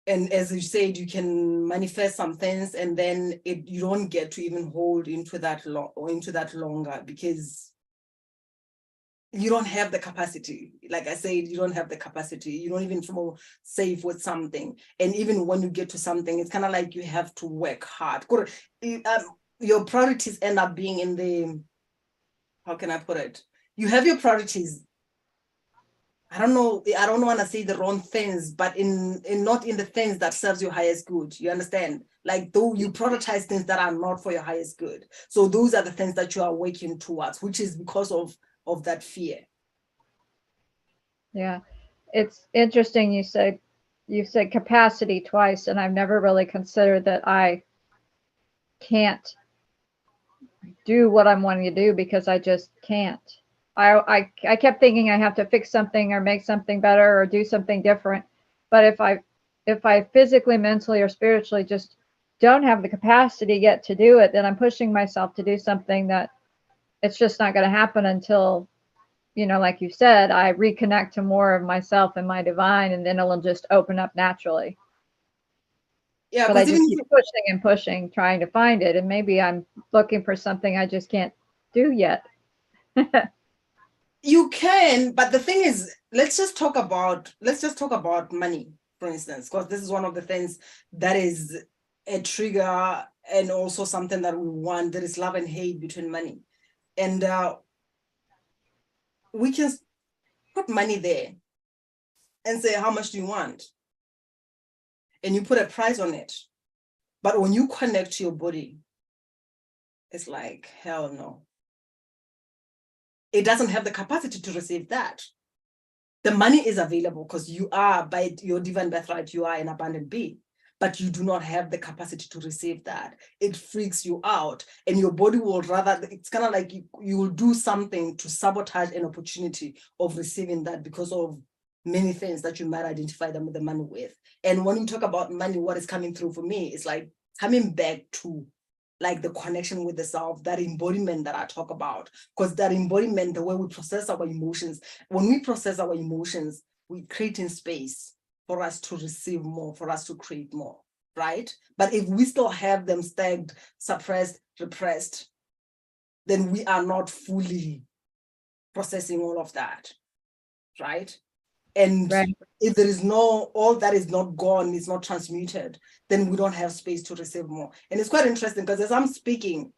And as you said, you can manifest some things, and then you don't get to even hold into that longer, because you don't have the capacity. Like I said, you don't have the capacity. You don't even feel safe with something. And even when you get to something, it's kind of like you have to work hard. Your priorities end up being in the, how can I put it? You have your priorities. I don't want to say the wrong things, but in not in the things that serves your highest good. You understand? Like, though you prioritize things that are not for your highest good. So those are the things that you are working towards, which is because of that fear. Yeah, it's interesting. You said capacity twice, and I've never really considered that I can't do what I'm wanting to do because I just can't. I kept thinking I have to fix something or make something better or do something different. But if I physically, mentally, or spiritually just don't have the capacity yet to do it, then I'm pushing myself to do something that it's just not going to happen until, you know, like you said, I reconnect to more of myself and my divine, and then it'll just open up naturally. Yeah, but I just keep pushing and pushing, trying to find it. And maybe I'm looking for something I just can't do yet. You can, but the thing is, let's just talk about money, for instance, because this is one of the things that is a trigger and also something that we want. There is love and hate between money. And we can put money there and say, how much do you want? And you put a price on it. But when you connect to your body, it's like, hell no. It doesn't have the capacity to receive that. The money is available because you are, by your divine birthright, you are an abundant being, but you do not have the capacity to receive that. It freaks you out, and your body will rather, it's kind of like you will do something to sabotage an opportunity of receiving that because of many things that you might identify them with the money with. And when we talk about money, what is coming through for me is like coming back to like the connection with the self, that embodiment that I talk about, because that embodiment, the way we process our emotions, when we process our emotions, we create in space for us to receive more, for us to create more, right? But if we still have them stagnant, suppressed, repressed, then we are not fully processing all of that, right? And right. If there is all that is not gone, it's not transmuted, then we don't have space to receive more. And it's quite interesting because as I'm speaking,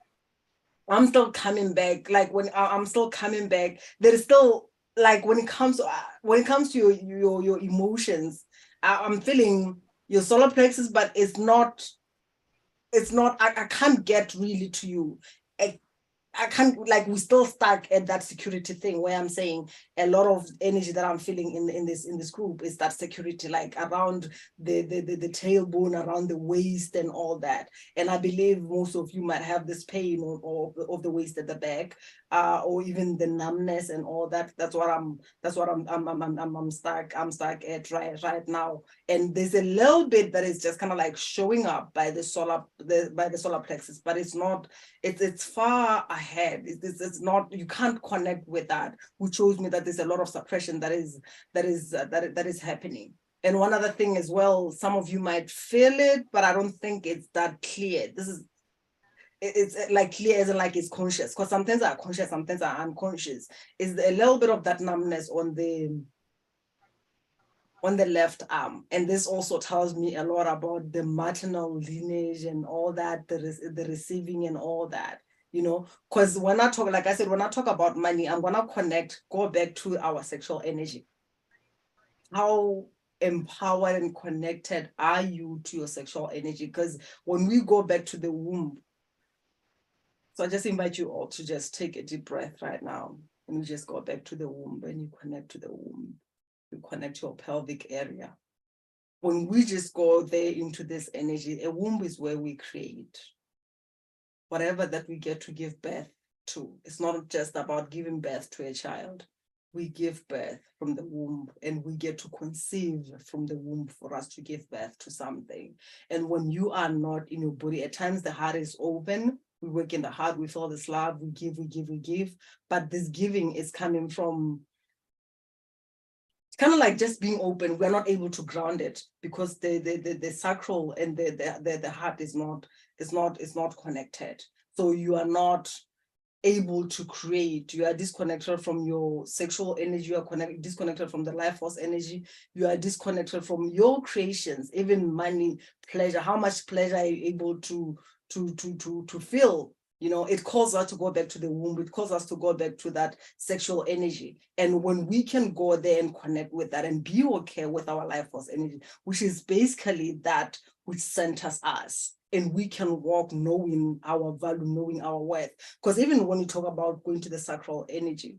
I'm still coming back. Like when I'm still coming back, there is still like when it comes to your emotions, I'm feeling your solar plexus, but it's not. I can't get really to you. I can't, like, we're still stuck at that security thing where I'm saying a lot of energy that I'm feeling in this group is that security, like around the tailbone, around the waist and all that. And I believe most of you might have this pain of the waist at the back, or even the numbness and all that. That's what I'm stuck at right now. And there's a little bit that is just kind of like showing up by the solar plexus, but it's not. It's far ahead. It's not. You can't connect with that, which shows me that there's a lot of suppression that is happening. And one other thing as well, some of you might feel it, but I don't think it's that clear. It's like clear as in like it's conscious, because sometimes are conscious, sometimes are unconscious. Is a little bit of that numbness on the left arm. And this also tells me a lot about the maternal lineage and all that, the receiving and all that, you know, because when I talk, like I said, when I talk about money, I'm going to go back to our sexual energy. How empowered and connected are you to your sexual energy? Because when we go back to the womb, so I just invite you all to just take a deep breath right now, and you just go back to the womb. When you connect to the womb, you connect your pelvic area. When we just go there into this energy, a womb is where we create whatever that we get to give birth to. It's not just about giving birth to a child. We give birth from the womb, and we get to conceive from the womb for us to give birth to something. And when you are not in your body, at times the heart is open. We work in the heart, we feel this love, we give. But this giving is coming from, it's kind of like just being open. We're not able to ground it because the sacral and the heart is not connected. So you are not able to create. You are disconnected from your sexual energy. You are disconnected from the life force energy. You are disconnected from your creations, even money, pleasure. How much pleasure are you able to feel? You know, it calls us to go back to the womb. It calls us to go back to that sexual energy. And when we can go there and connect with that and be okay with our life force energy, which is basically that which centers us, and we can walk knowing our value, knowing our worth. Because even when you talk about going to the sacral energy,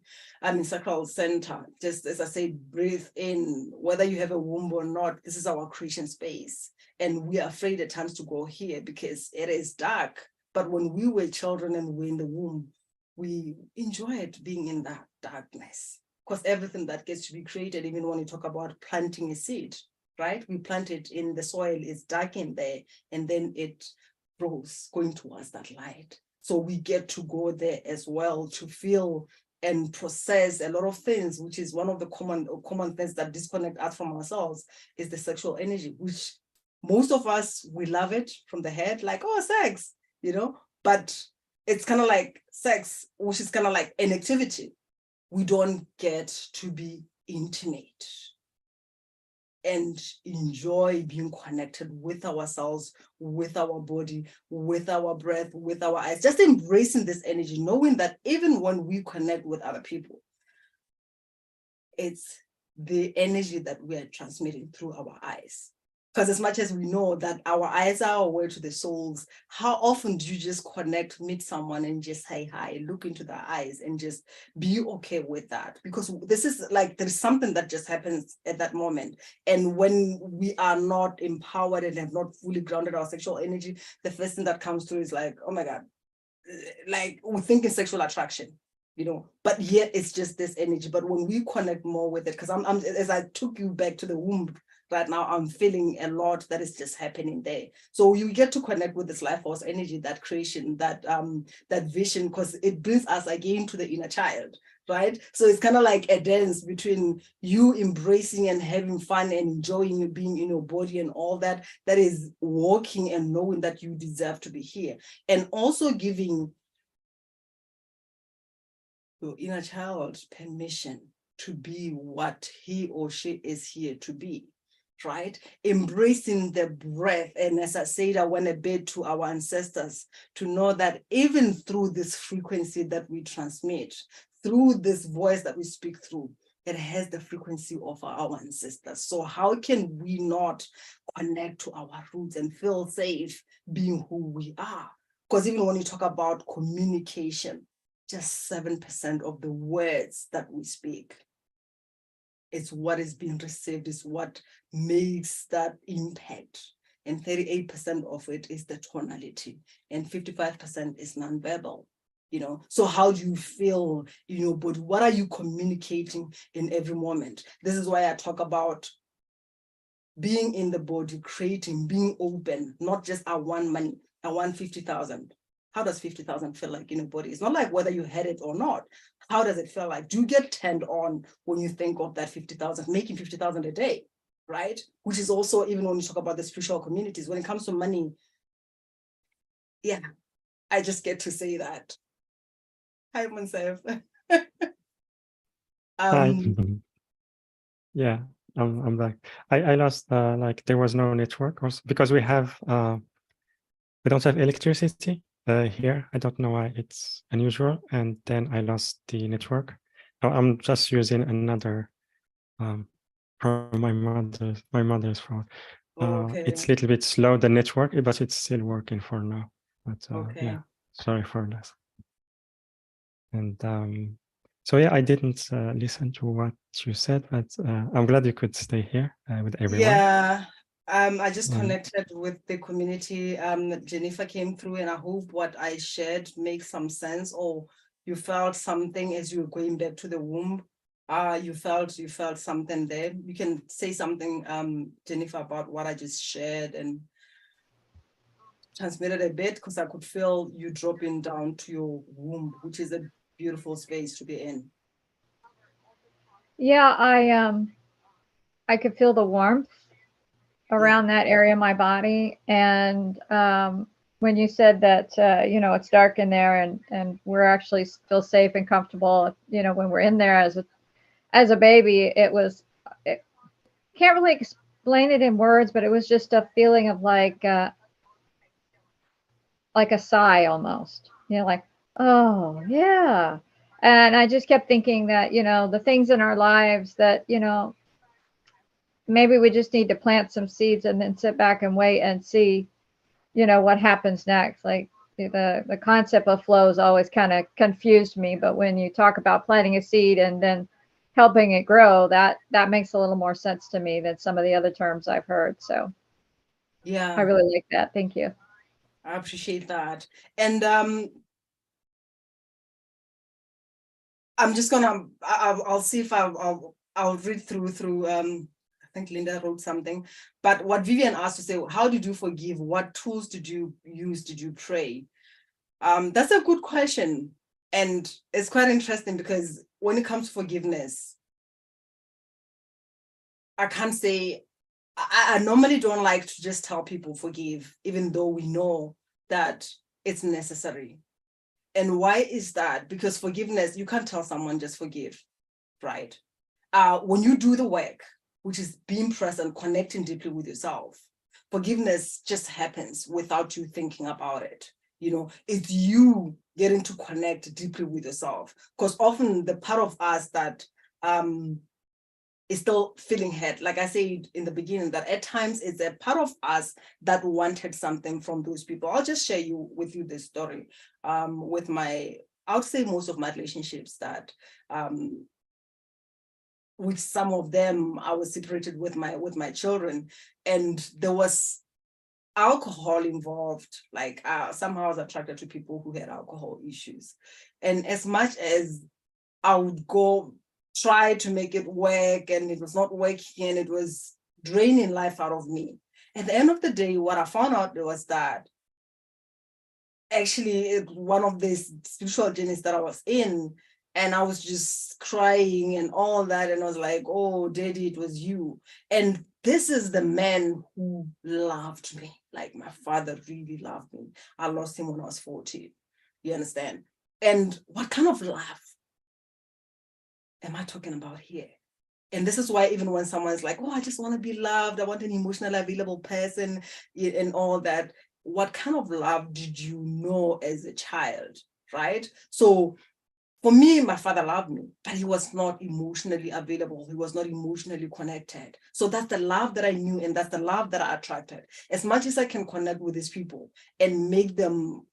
sacral center, just as I said, breathe in, whether you have a womb or not, this is our creation space. And we are afraid at times to go here because it is dark. But when we were children and we were in the womb, we enjoyed being in that darkness, because everything that gets to be created, even when you talk about planting a seed, right? We plant it in the soil, it's dark in there, and then it grows going towards that light. So we get to go there as well to feel and process a lot of things, which is one of the common things that disconnect us from ourselves, is the sexual energy, which most of us, we love it from the head, like, oh, sex, you know, but it's kind of like sex, which is kind of like an activity. We don't get to be intimate and enjoy being connected with ourselves, with our body, with our breath, with our eyes, just embracing this energy, knowing that even when we connect with other people, it's the energy that we are transmitting through our eyes. Because as much as we know that our eyes are our way to the souls, how often do you just connect, meet someone and just say hi, look into their eyes and just be okay with that? Because this is like, there's something that just happens at that moment. And when we are not empowered and have not fully grounded our sexual energy, the first thing that comes through is like, oh my God, like we think in sexual attraction, you know, but yet it's just this energy. But when we connect more with it, because I'm as I took you back to the womb, right now I'm feeling a lot that is just happening there. So you get to connect with this life force energy, that creation, that vision, because it brings us again to the inner child, right? So it's kind of like a dance between you embracing and having fun and enjoying being in your body and all that, that is walking and knowing that you deserve to be here, and also giving your inner child permission to be what he or she is here to be, right? Embracing the breath. And as I said, I went a bit to our ancestors to know that even through this frequency that we transmit, through this voice that we speak through, it has the frequency of our ancestors. So how can we not connect to our roots and feel safe being who we are? Because even when you talk about communication, just 7% of the words that we speak, it's what is being received, is what makes that impact. And 38% of it is the tonality, and 55% is nonverbal. You know, so how do you feel in your body? What are you communicating in every moment? This is why I talk about being in the body, creating, being open, not just I want money, I want 50,000. How does 50,000 feel like in your body? It's not like whether you had it or not. How does it feel like? Do you get turned on when you think of that 50,000, making 50,000 a day, right? Which is also, even when you talk about the spiritual communities, when it comes to money, yeah, I just get to say that. Hi, Motsemme. Hi. Yeah, I'm back. I lost like there was no network also, because we don't have electricity here. I don't know why, it's unusual. And then I lost the network. Now I'm just using another from my mother's phone. Okay. It's a little bit slow, the network, but it's still working for now. But Okay. yeah, sorry for that. And so yeah, I didn't listen to what you said, but I'm glad you could stay here with everyone. Yeah, I just connected with the community. Jennifer came through, and I hope what I shared makes some sense, or you felt something as you were going back to the womb. You felt something there. You can say something, Jennifer, about what I just shared and transmitted a bit, because I could feel you dropping down to your womb, which is a beautiful space to be in. Yeah, I could feel the warmth around that area of my body, and when you said that, it's dark in there and we're actually feel safe and comfortable, when we're in there as a baby. It can't really explain it in words, but it was just a feeling of like a sigh almost, like, oh yeah. And I just kept thinking that, the things in our lives that, maybe we just need to plant some seeds and then sit back and wait and see, what happens next. Like the concept of flow has always kind of confused me, but when you talk about planting a seed and then helping it grow, that makes a little more sense to me than some of the other terms I've heard. So Yeah, I really like that. Thank you. I appreciate that. And I'm just gonna, I'll see if I'll read through I think Linda wrote something, but what Vivian asked to say, how did you forgive? What tools did you use? Did you pray? That's a good question. And it's quite interesting because when it comes to forgiveness, I can't say, I normally don't like to just tell people forgive, even though we know that it's necessary. And why is that? Because forgiveness, you can't tell someone just forgive, right? When you do the work, which is being present, connecting deeply with yourself, forgiveness just happens without you thinking about it. It's you getting to connect deeply with yourself. Because often the part of us that is still feeling hurt, like I said in the beginning, that at times it's a part of us that wanted something from those people. I'll just share with you this story. With I would say most of my relationships that with some of them I was separated with my children, and there was alcohol involved. Like somehow I was attracted to people who had alcohol issues, and as much as I would go try to make it work and it was not working and it was draining life out of me, at the end of the day what I found out was that actually one of these spiritual journeys that I was in, and I was just crying and all that, and I was like, oh daddy, it was you. And this is the man who loved me, like my father really loved me. I lost him when I was 14, you understand? And what kind of love am I talking about here? And this is why even when someone's like, oh, I just want to be loved, I want an emotionally available person and all that, what kind of love did you know as a child, right? So for me, my father loved me, but he was not emotionally available. He was not emotionally connected. So that's the love that I knew, and that's the love that I attracted. As much as I can connect with these people and make them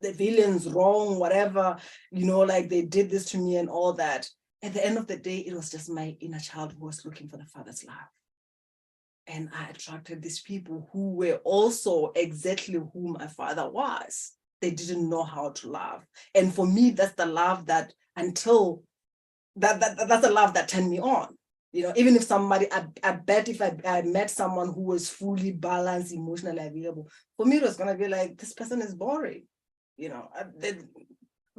the villains wrong, whatever, like they did this to me and all that, at the end of the day, it was just my inner child who was looking for the father's love. And I attracted these people who were also exactly who my father was. They didn't know how to love. And for me, that's the love that that's the love that turned me on. Even if somebody, I bet if I met someone who was fully balanced, emotionally available, for me, it was going to be like, this person is boring.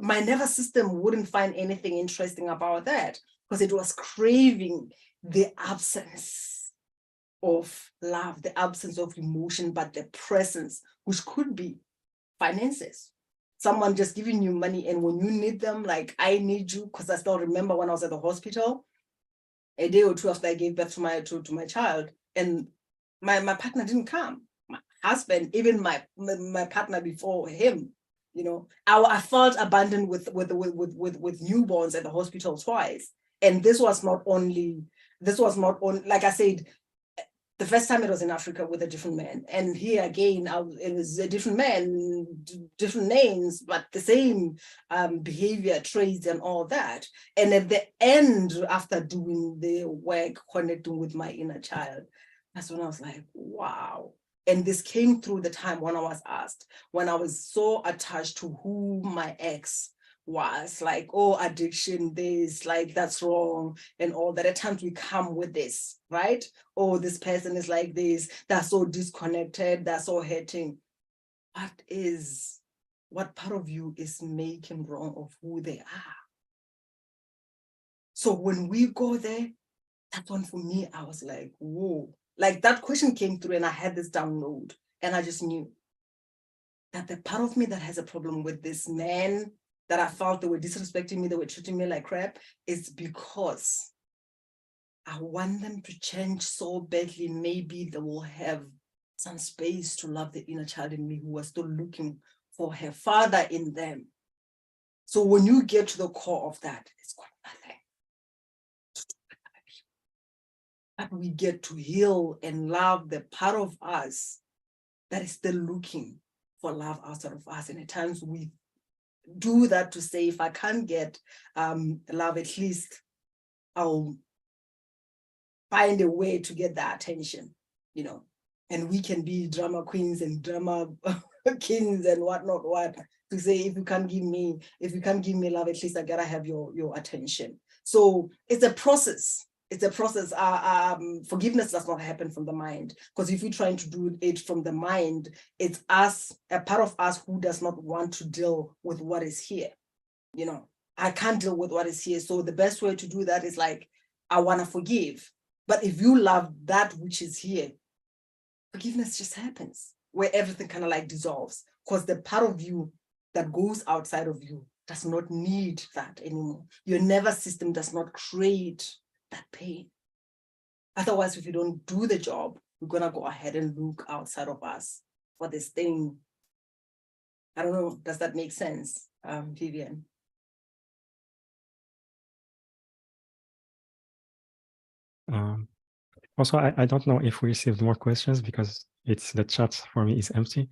My nervous system wouldn't find anything interesting about that because it was craving the absence of love, the absence of emotion, but the presence, which could be finances. Someone just giving you money, and when you need them, like I need you, because I still remember when I was at the hospital, a day or two after I gave birth to my child, and my partner didn't come. My husband, even my partner before him, I felt abandoned with newborns at the hospital twice. And this was not only, like I said, the first time it was in Africa with a different man. And here again, it was a different man, different names, but the same behavior, traits and all that. And at the end, after doing the work, connecting with my inner child, that's when I was like, wow. And this came through the time when I was asked, when I was so attached to who my ex was, like, oh, addiction, this, like, that's wrong, and all that. At times we come with this, right? Oh, this person is like this, that's so disconnected, that's so hurting. What part of you is making wrong of who they are? So when we go there, that one for me, I was like, whoa. Like that question came through and I had this download and I just knew that the part of me that has a problem with this man that I felt they were disrespecting me, they were treating me like crap, is because I want them to change so badly. Maybe they will have some space to love the inner child in me who was still looking for her father in them. So when you get to the core of that, it's got nothing to do with other people. But we get to heal and love the part of us that is still looking for love outside of us. And at times we do that to say, if I can't get love, at least I'll find a way to get that attention, you know. And we can be drama queens and drama kings and whatnot, to say, if you can't give me love, at least I gotta have your attention. So it's a process. It's a process. Forgiveness does not happen from the mind, because if you're trying to do it from the mind, it's us, a part of us who does not want to deal with what is here. You know, I can't deal with what is here. So the best way to do that is like, I want to forgive. But if you love that which is here, forgiveness just happens, where everything kind of like dissolves, because the part of you that goes outside of you does not need that anymore. Your nervous system does not create that pain. Otherwise, if you don't do the job, we're going to go ahead and look outside of us for this thing. I don't know, does that make sense, Vivian? Also, I don't know if we received more questions because the chat for me is empty.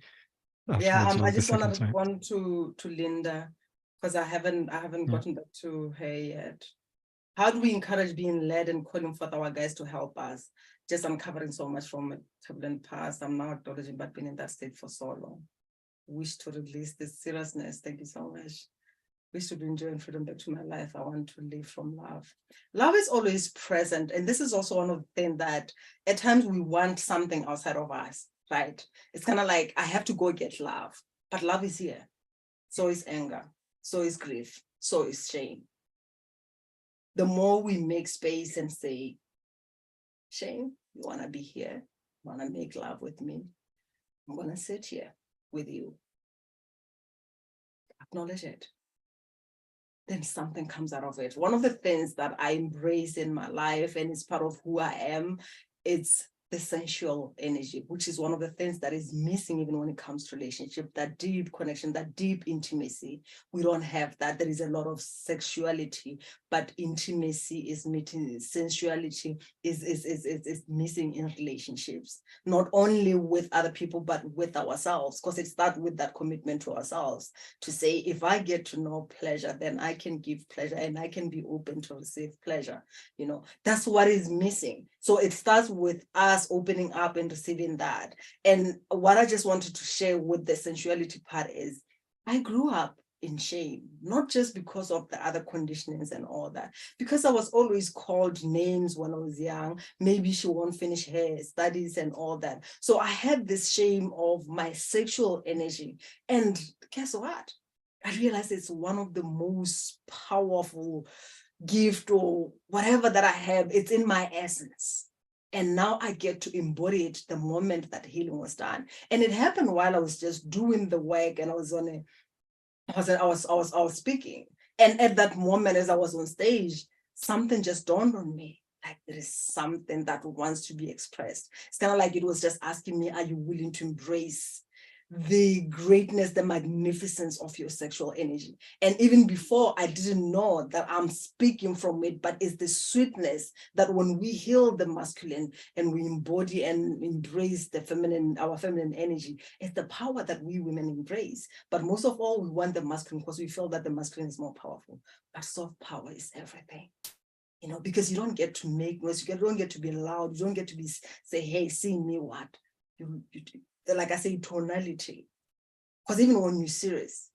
Yeah, I just want to respond to Linda, because I haven't gotten back to her yet. How do we encourage being led and calling forth our guides to help us? Just uncovering so much from a turbulent past. I'm now acknowledging, but been in that state for so long. Wish to release this seriousness. Thank you so much. Wish to bring joy and freedom back to my life. I want to live from love. Love is always present. And this is also one of the things that at times we want something outside of us, right? It's kind of like, I have to go get love, but love is here. So is anger, so is grief, so is shame. The more we make space and say, shame, you want to be here, you want to make love with me, I'm going to sit here with you. Acknowledge it. Then something comes out of it. One of the things that I embrace in my life, and it's part of who I am, it's the sensual energy, which is one of the things that is missing even when it comes to relationship, that deep connection, that deep intimacy. We don't have that. There is a lot of sexuality, but intimacy is meeting, sensuality is missing in relationships, not only with other people, but with ourselves, because it starts with that commitment to ourselves to say, if I get to know pleasure, then I can give pleasure and I can be open to receive pleasure. You know, that's what is missing. So it starts with us opening up and receiving that. And what I just wanted to share with the sensuality part is, I grew up in shame, not just because of the other conditionings and all that, because I was always called names when I was young. Maybe she won't finish her studies and all that. So I had this shame of my sexual energy. And guess what? I realized it's one of the most powerful gift or whatever that I have. It's in my essence. And now I get to embody it the moment that healing was done. And it happened while I was just doing the work, and I was speaking. And at that moment, as I was on stage, something just dawned on me. Like, there is something that wants to be expressed. It's kind of like it was just asking me, are you willing to embrace the greatness, the magnificence of your sexual energy? And even before, I didn't know that I'm speaking from it, but it's the sweetness that when we heal the masculine and we embody and embrace the feminine, our feminine energy, it's the power that we women embrace. But most of all, we want the masculine because we feel that the masculine is more powerful. But soft power is everything. You know, because you don't get to make noise, you don't get to be loud, you don't get to be say, hey, see me what? Like I say, tonality. Because even when you're serious,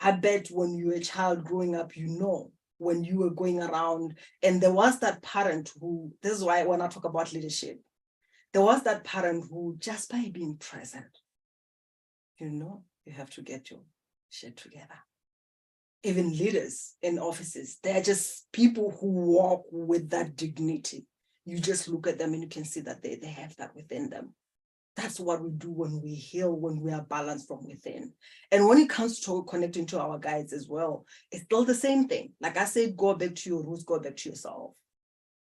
I bet when you were a child growing up, you know, when you were going around, and there was that parent who, this is why when I talk about leadership, there was that parent who just by being present, you know, you have to get your shit together. Even leaders in offices, they're just people who walk with that dignity. You just look at them and you can see that they have that within them. That's what we do when we heal, when we are balanced from within. And when it comes to connecting to our guides as well, it's still the same thing. Like I said, go back to your roots, go back to yourself.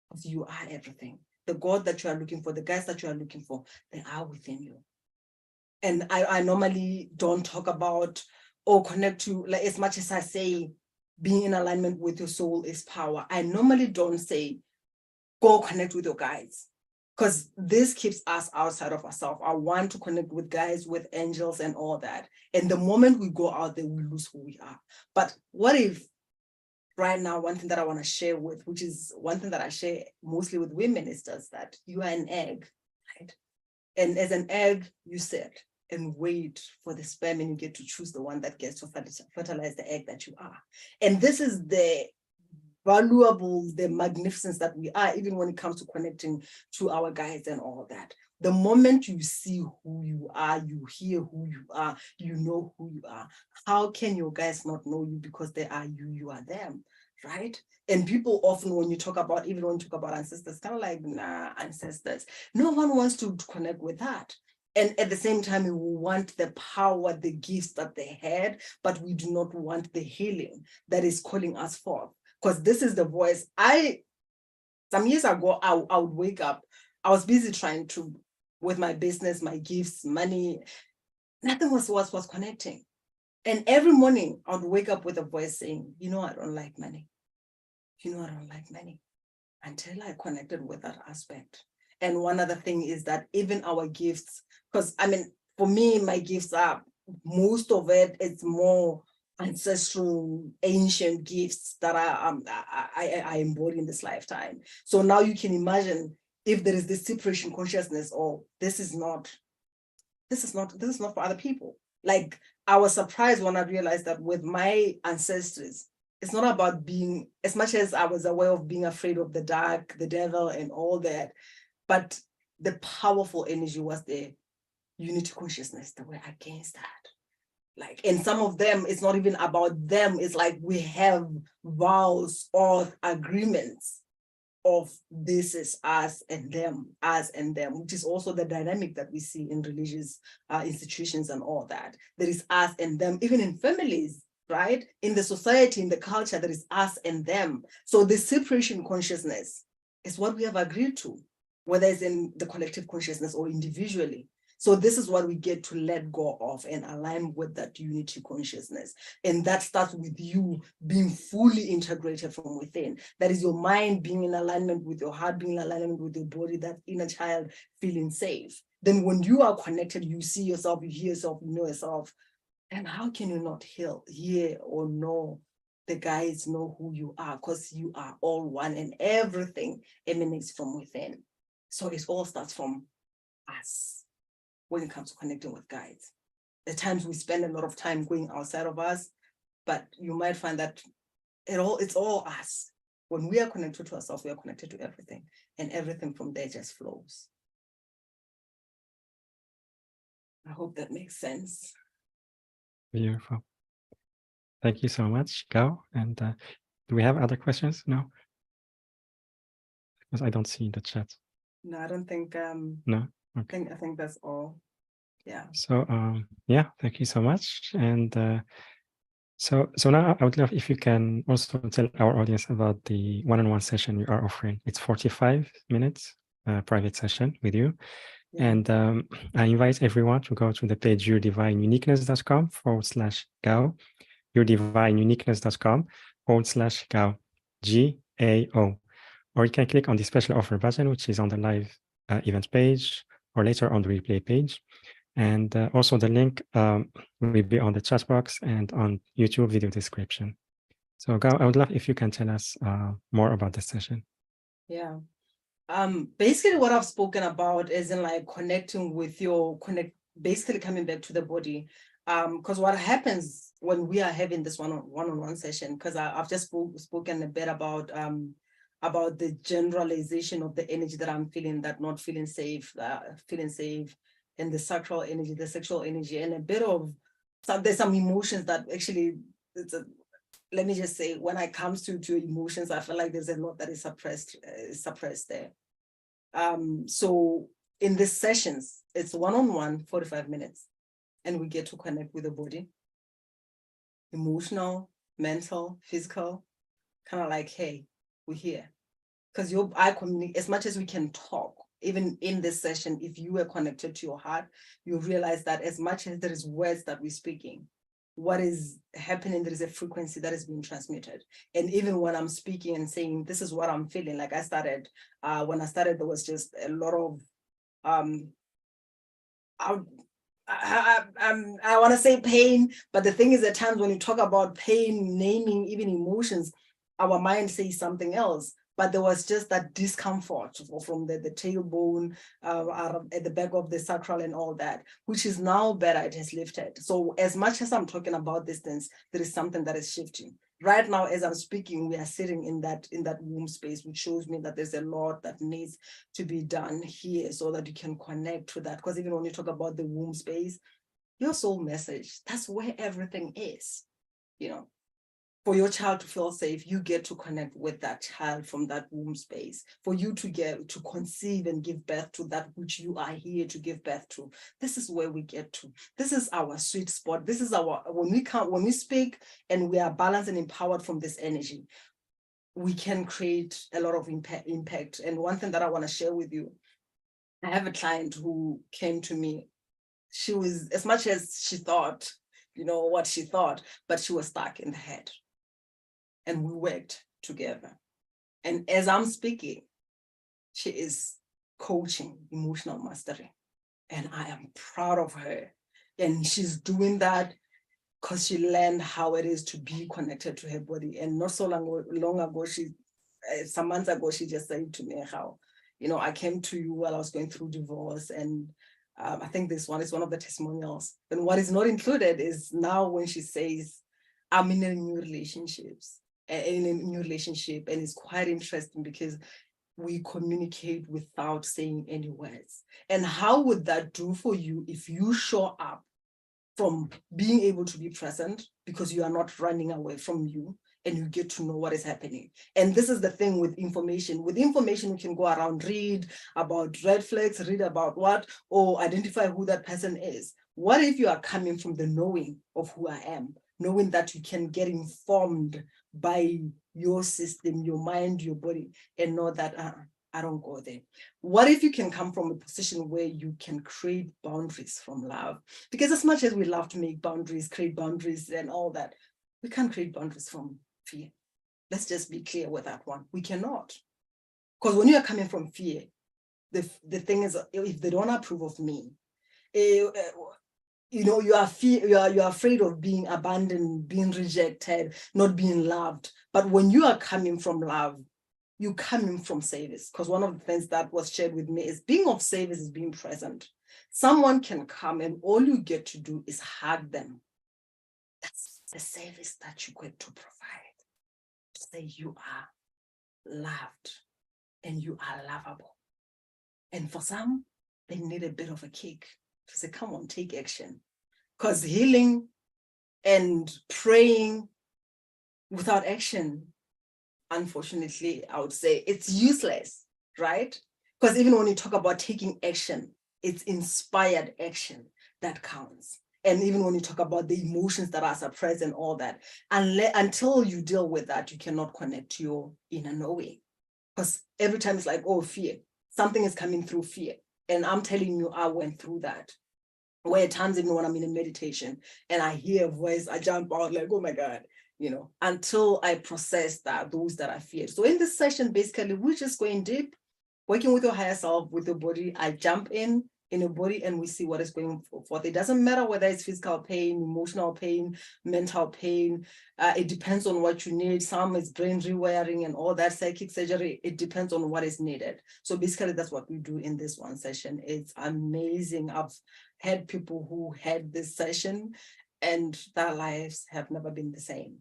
Because you are everything. The God that you are looking for, the guides that you are looking for, they are within you. And I normally don't talk about or connect to, like, as much as I say, being in alignment with your soul is power. I normally don't say, go connect with your guides, because this keeps us outside of ourselves. I want to connect with guides, with angels and all that. And the moment we go out there, we lose who we are. But what if right now, one thing that I want to share with, which is one thing that I share mostly with women, is just that you are an egg, right? And as an egg, you sit and wait for the sperm, and you get to choose the one that gets to fertilize the egg that you are. And this is the valuable, the magnificence that we are, even when it comes to connecting to our guides and all that. The moment you see who you are, you hear who you are, you know who you are. How can your guides not know you? Because they are you, you are them, right? And people often, when you talk about, even when you talk about ancestors, kind of like, nah, ancestors. No one wants to connect with that. And at the same time, we want the power, the gifts that they had, but we do not want the healing that is calling us forth. Because this is the voice. Some years ago, I would wake up. I was busy trying to, with my business, my gifts, money, nothing was connecting. And every morning I would wake up with a voice saying, you know, I don't like money. You know, I don't like money, until I connected with that aspect. And one other thing is that even our gifts, because I mean, for me, my gifts are, most of it, it's more ancestral, ancient gifts that I embody in this lifetime. So now you can imagine if there is this separation consciousness, or this is not for other people. Like, I was surprised when I realized that with my ancestors, it's not about being, as much as I was aware of being afraid of the dark, the devil and all that, but the powerful energy was the unity consciousness that were against that. Like, and some of them, it's not even about them. It's like we have vows or agreements of this is us and them, which is also the dynamic that we see in religious institutions and all that. There is us and them, even in families, right? In the society, in the culture, there is us and them. So the separation consciousness is what we have agreed to, whether it's in the collective consciousness or individually. So this is what we get to let go of and align with that unity consciousness. And that starts with you being fully integrated from within. That is your mind being in alignment with your heart, being in alignment with your body, that inner child feeling safe. Then when you are connected, you see yourself, you hear yourself, you know yourself. And how can you not hear or know the guides know who you are? Because you are all one, and everything emanates from within. So it all starts from us when it comes to connecting with guides. At times we spend a lot of time going outside of us, but you might find that it's all us. When we are connected to ourselves, we are connected to everything, and everything from there just flows. I hope that makes sense. Beautiful. Thank you so much, Gao. And do we have other questions? No? Because I don't see the chat. No, I don't think, No? Okay. I think that's all. Yeah. So yeah, thank you so much. And so now I would love if you can also tell our audience about the one-on-one session you are offering. It's 45 minutes private session with you. Yeah. And I invite everyone to go to the page yourdivineuniqueness.com/Gao, yourdivineuniqueness.com/Gao, G-A-O. Or you can click on the special offer button, which is on the live event page, or later on the replay page. And also the link will be on the chat box and on YouTube video description. So Gao, I would love if you can tell us more about the session. Yeah. Basically what I've spoken about is in like connecting with basically coming back to the body. Because what happens when we are having this one-on-one session, because I've just spoken a bit about the generalization of the energy that I'm feeling, that not feeling safe, and the sacral energy, the sexual energy, and a bit of, there's some emotions that actually, let me just say, when it comes to emotions, I feel like there's a lot that is suppressed there. So in these sessions, it's one-on-one, 45 minutes, and we get to connect with the body, emotional, mental, physical, kind of like, hey, we're here. Because I communicate as much as we can talk. Even in this session, if you are connected to your heart, you realize that as much as there is words that we're speaking, what is happening, there is a frequency that is being transmitted. And even when I'm speaking and saying, this is what I'm feeling, like I started, when I started, there was just a lot of, I want to say pain, but the thing is at times when you talk about pain, naming even emotions, our mind says something else. But there was just that discomfort from the tailbone, at the back of the sacral and all that, which is now better, it has lifted. So as much as I'm talking about distance, there is something that is shifting. Right now, as I'm speaking, we are sitting in that womb space, which shows me that there's a lot that needs to be done here so that you can connect to that. Because even when you talk about the womb space, your soul message, that's where everything is, you know. For your child to feel safe, you get to connect with that child from that womb space. For you to get to conceive and give birth to that which you are here to give birth to. This is where we get to. This is our sweet spot. This is our, when we speak and we are balanced and empowered from this energy, we can create a lot of impact. And one thing that I want to share with you, I have a client who came to me. She was, as much as she thought, you know, what she thought, but she was stuck in the head. And we worked together. And as I'm speaking, she is coaching emotional mastery. And I am proud of her. And she's doing that because she learned how it is to be connected to her body. And not so long ago, some months ago, she just said to me how, you know, I came to you while I was going through divorce. And I think this one is one of the testimonials. And what is not included is now when she says, I'm in a new relationship, and it's quite interesting because we communicate without saying any words. And how would that do for you if you show up from being able to be present because you are not running away from you and you get to know what is happening? And this is the thing with information. With information, you can go around, read about red flags, read about what, or identify who that person is. What if you are coming from the knowing of who I am? Knowing that you can get informed by your system, your mind, your body, and know that I don't go there. What if you can come from a position where you can create boundaries from love? Because as much as we love to make boundaries, create boundaries and all that, we can't create boundaries from fear. Let's just be clear with that one. We cannot. Because when you are coming from fear, the thing is, if they don't approve of me, you know, you are afraid of being abandoned, being rejected, not being loved. But when you are coming from love, you're coming from service. Because one of the things that was shared with me is being of service is being present. Someone can come and all you get to do is hug them. That's the service that you get to provide. To say you are loved and you are lovable. And for some, they need a bit of a kick to say, come on, take action. Because healing and praying without action, unfortunately, I would say it's useless, right? Because even when you talk about taking action, it's inspired action that counts. And even when you talk about the emotions that are suppressed and all that, until you deal with that, you cannot connect to your inner knowing. Because every time it's like, oh, fear, something is coming through fear. And I'm telling you, I went through that. Where at times, even when I'm in a meditation and I hear a voice, I jump out like, oh my God, you know, until I process that, those that I feared. So in this session, basically, we're just going deep, working with your higher self, with your body. I jump in your body and we see what is going forth. It doesn't matter whether it's physical pain, emotional pain, mental pain. It depends on what you need. Some is brain rewiring and all that, psychic surgery. It depends on what is needed. So basically, that's what we do in this one session. It's amazing. I've had people who had this session and their lives have never been the same,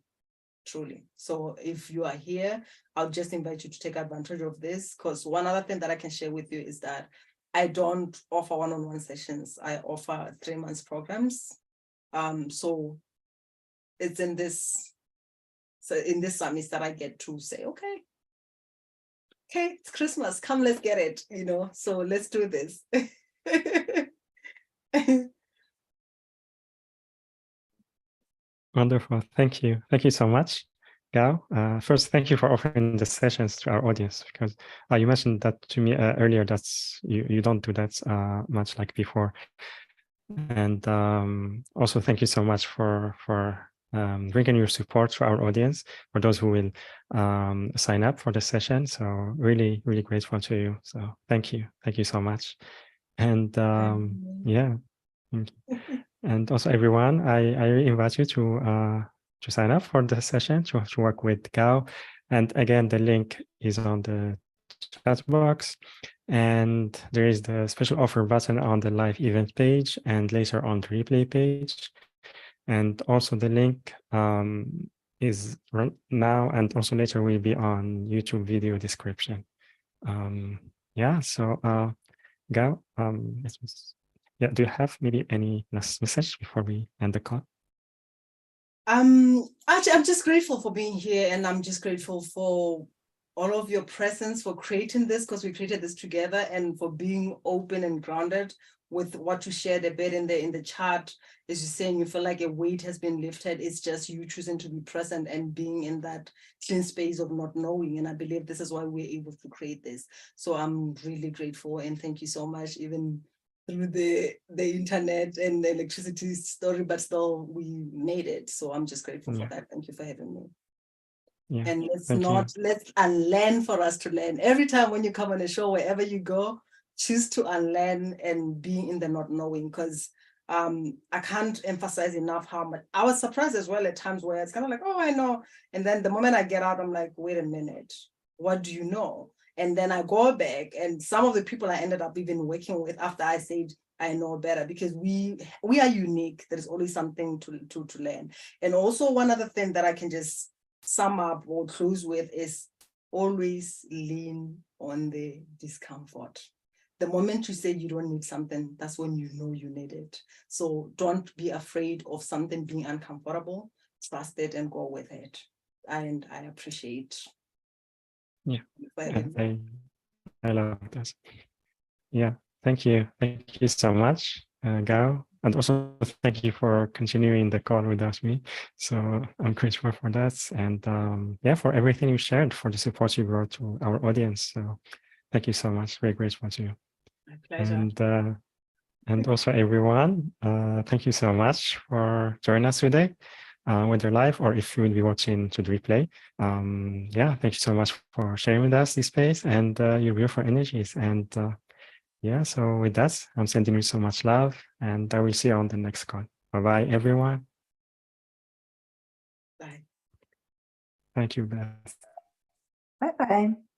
truly. So if you are here, I'll just invite you to take advantage of this, because one other thing that I can share with you is that I don't offer one-on-one sessions. I offer 3 months programs. So it's in this summit that I get to say, okay, okay, it's Christmas, come, let's get it, you know, so let's do this. Wonderful. Thank you. Thank you so much, Gao. First, thank you for offering the sessions to our audience, because you mentioned that to me earlier, that's you don't do that much like before. And also thank you so much for bringing your support to our audience, for those who will sign up for the session. So really, really grateful to you. So thank you. Thank you so much. And yeah. Thank you. And also everyone, I invite you to sign up for the session to work with Gao. And again, the link is on the chat box. And there is the special offer button on the live event page and later on the replay page. And also the link is right now and also later will be on YouTube video description. Yeah, so Gao, yeah, do you have maybe any last message before we end the call? Actually, I'm just grateful for being here, and I'm just grateful for all of your presence, for creating this, because we created this together, and for being open and grounded with what you shared a bit in the chat. As you're saying, you feel like a weight has been lifted. It's just you choosing to be present and being in that clean space of not knowing. And I believe this is why we're able to create this. So I'm really grateful, and thank you so much, even through the internet and the electricity story, but still we made it. So I'm just grateful for that. Thank you for having me. Yeah, and let's unlearn for us to learn. Every time when you come on a show, wherever you go, choose to unlearn and be in the not knowing, because I can't emphasize enough how much I was surprised as well at times where it's kind of like, oh, I know. And then the moment I get out, I'm like, wait a minute, what do you know? And then I go back, and some of the people I ended up even working with after I said I know better, because we are unique. There's always something to learn. And also one other thing that I can just sum up or close with is always lean on the discomfort. The moment you say you don't need something, that's when you know you need it. So don't be afraid of something being uncomfortable. Trust it and go with it. And I appreciate. Yeah, I love this. Yeah, thank you. Thank you so much, Gao. And also thank you for continuing the call without me. So I'm grateful for that. And yeah, for everything you shared, for the support you brought to our audience. So thank you so much. Very grateful to you. My pleasure. And also everyone, thank you so much for joining us today, whether live or if you will be watching to the replay. Yeah, thank you so much for sharing with us this space and your beautiful energies. And yeah, so with that, I'm sending you so much love, and I will see you on the next call. Bye-bye, everyone. Bye. Thank you, Beth. Bye-bye.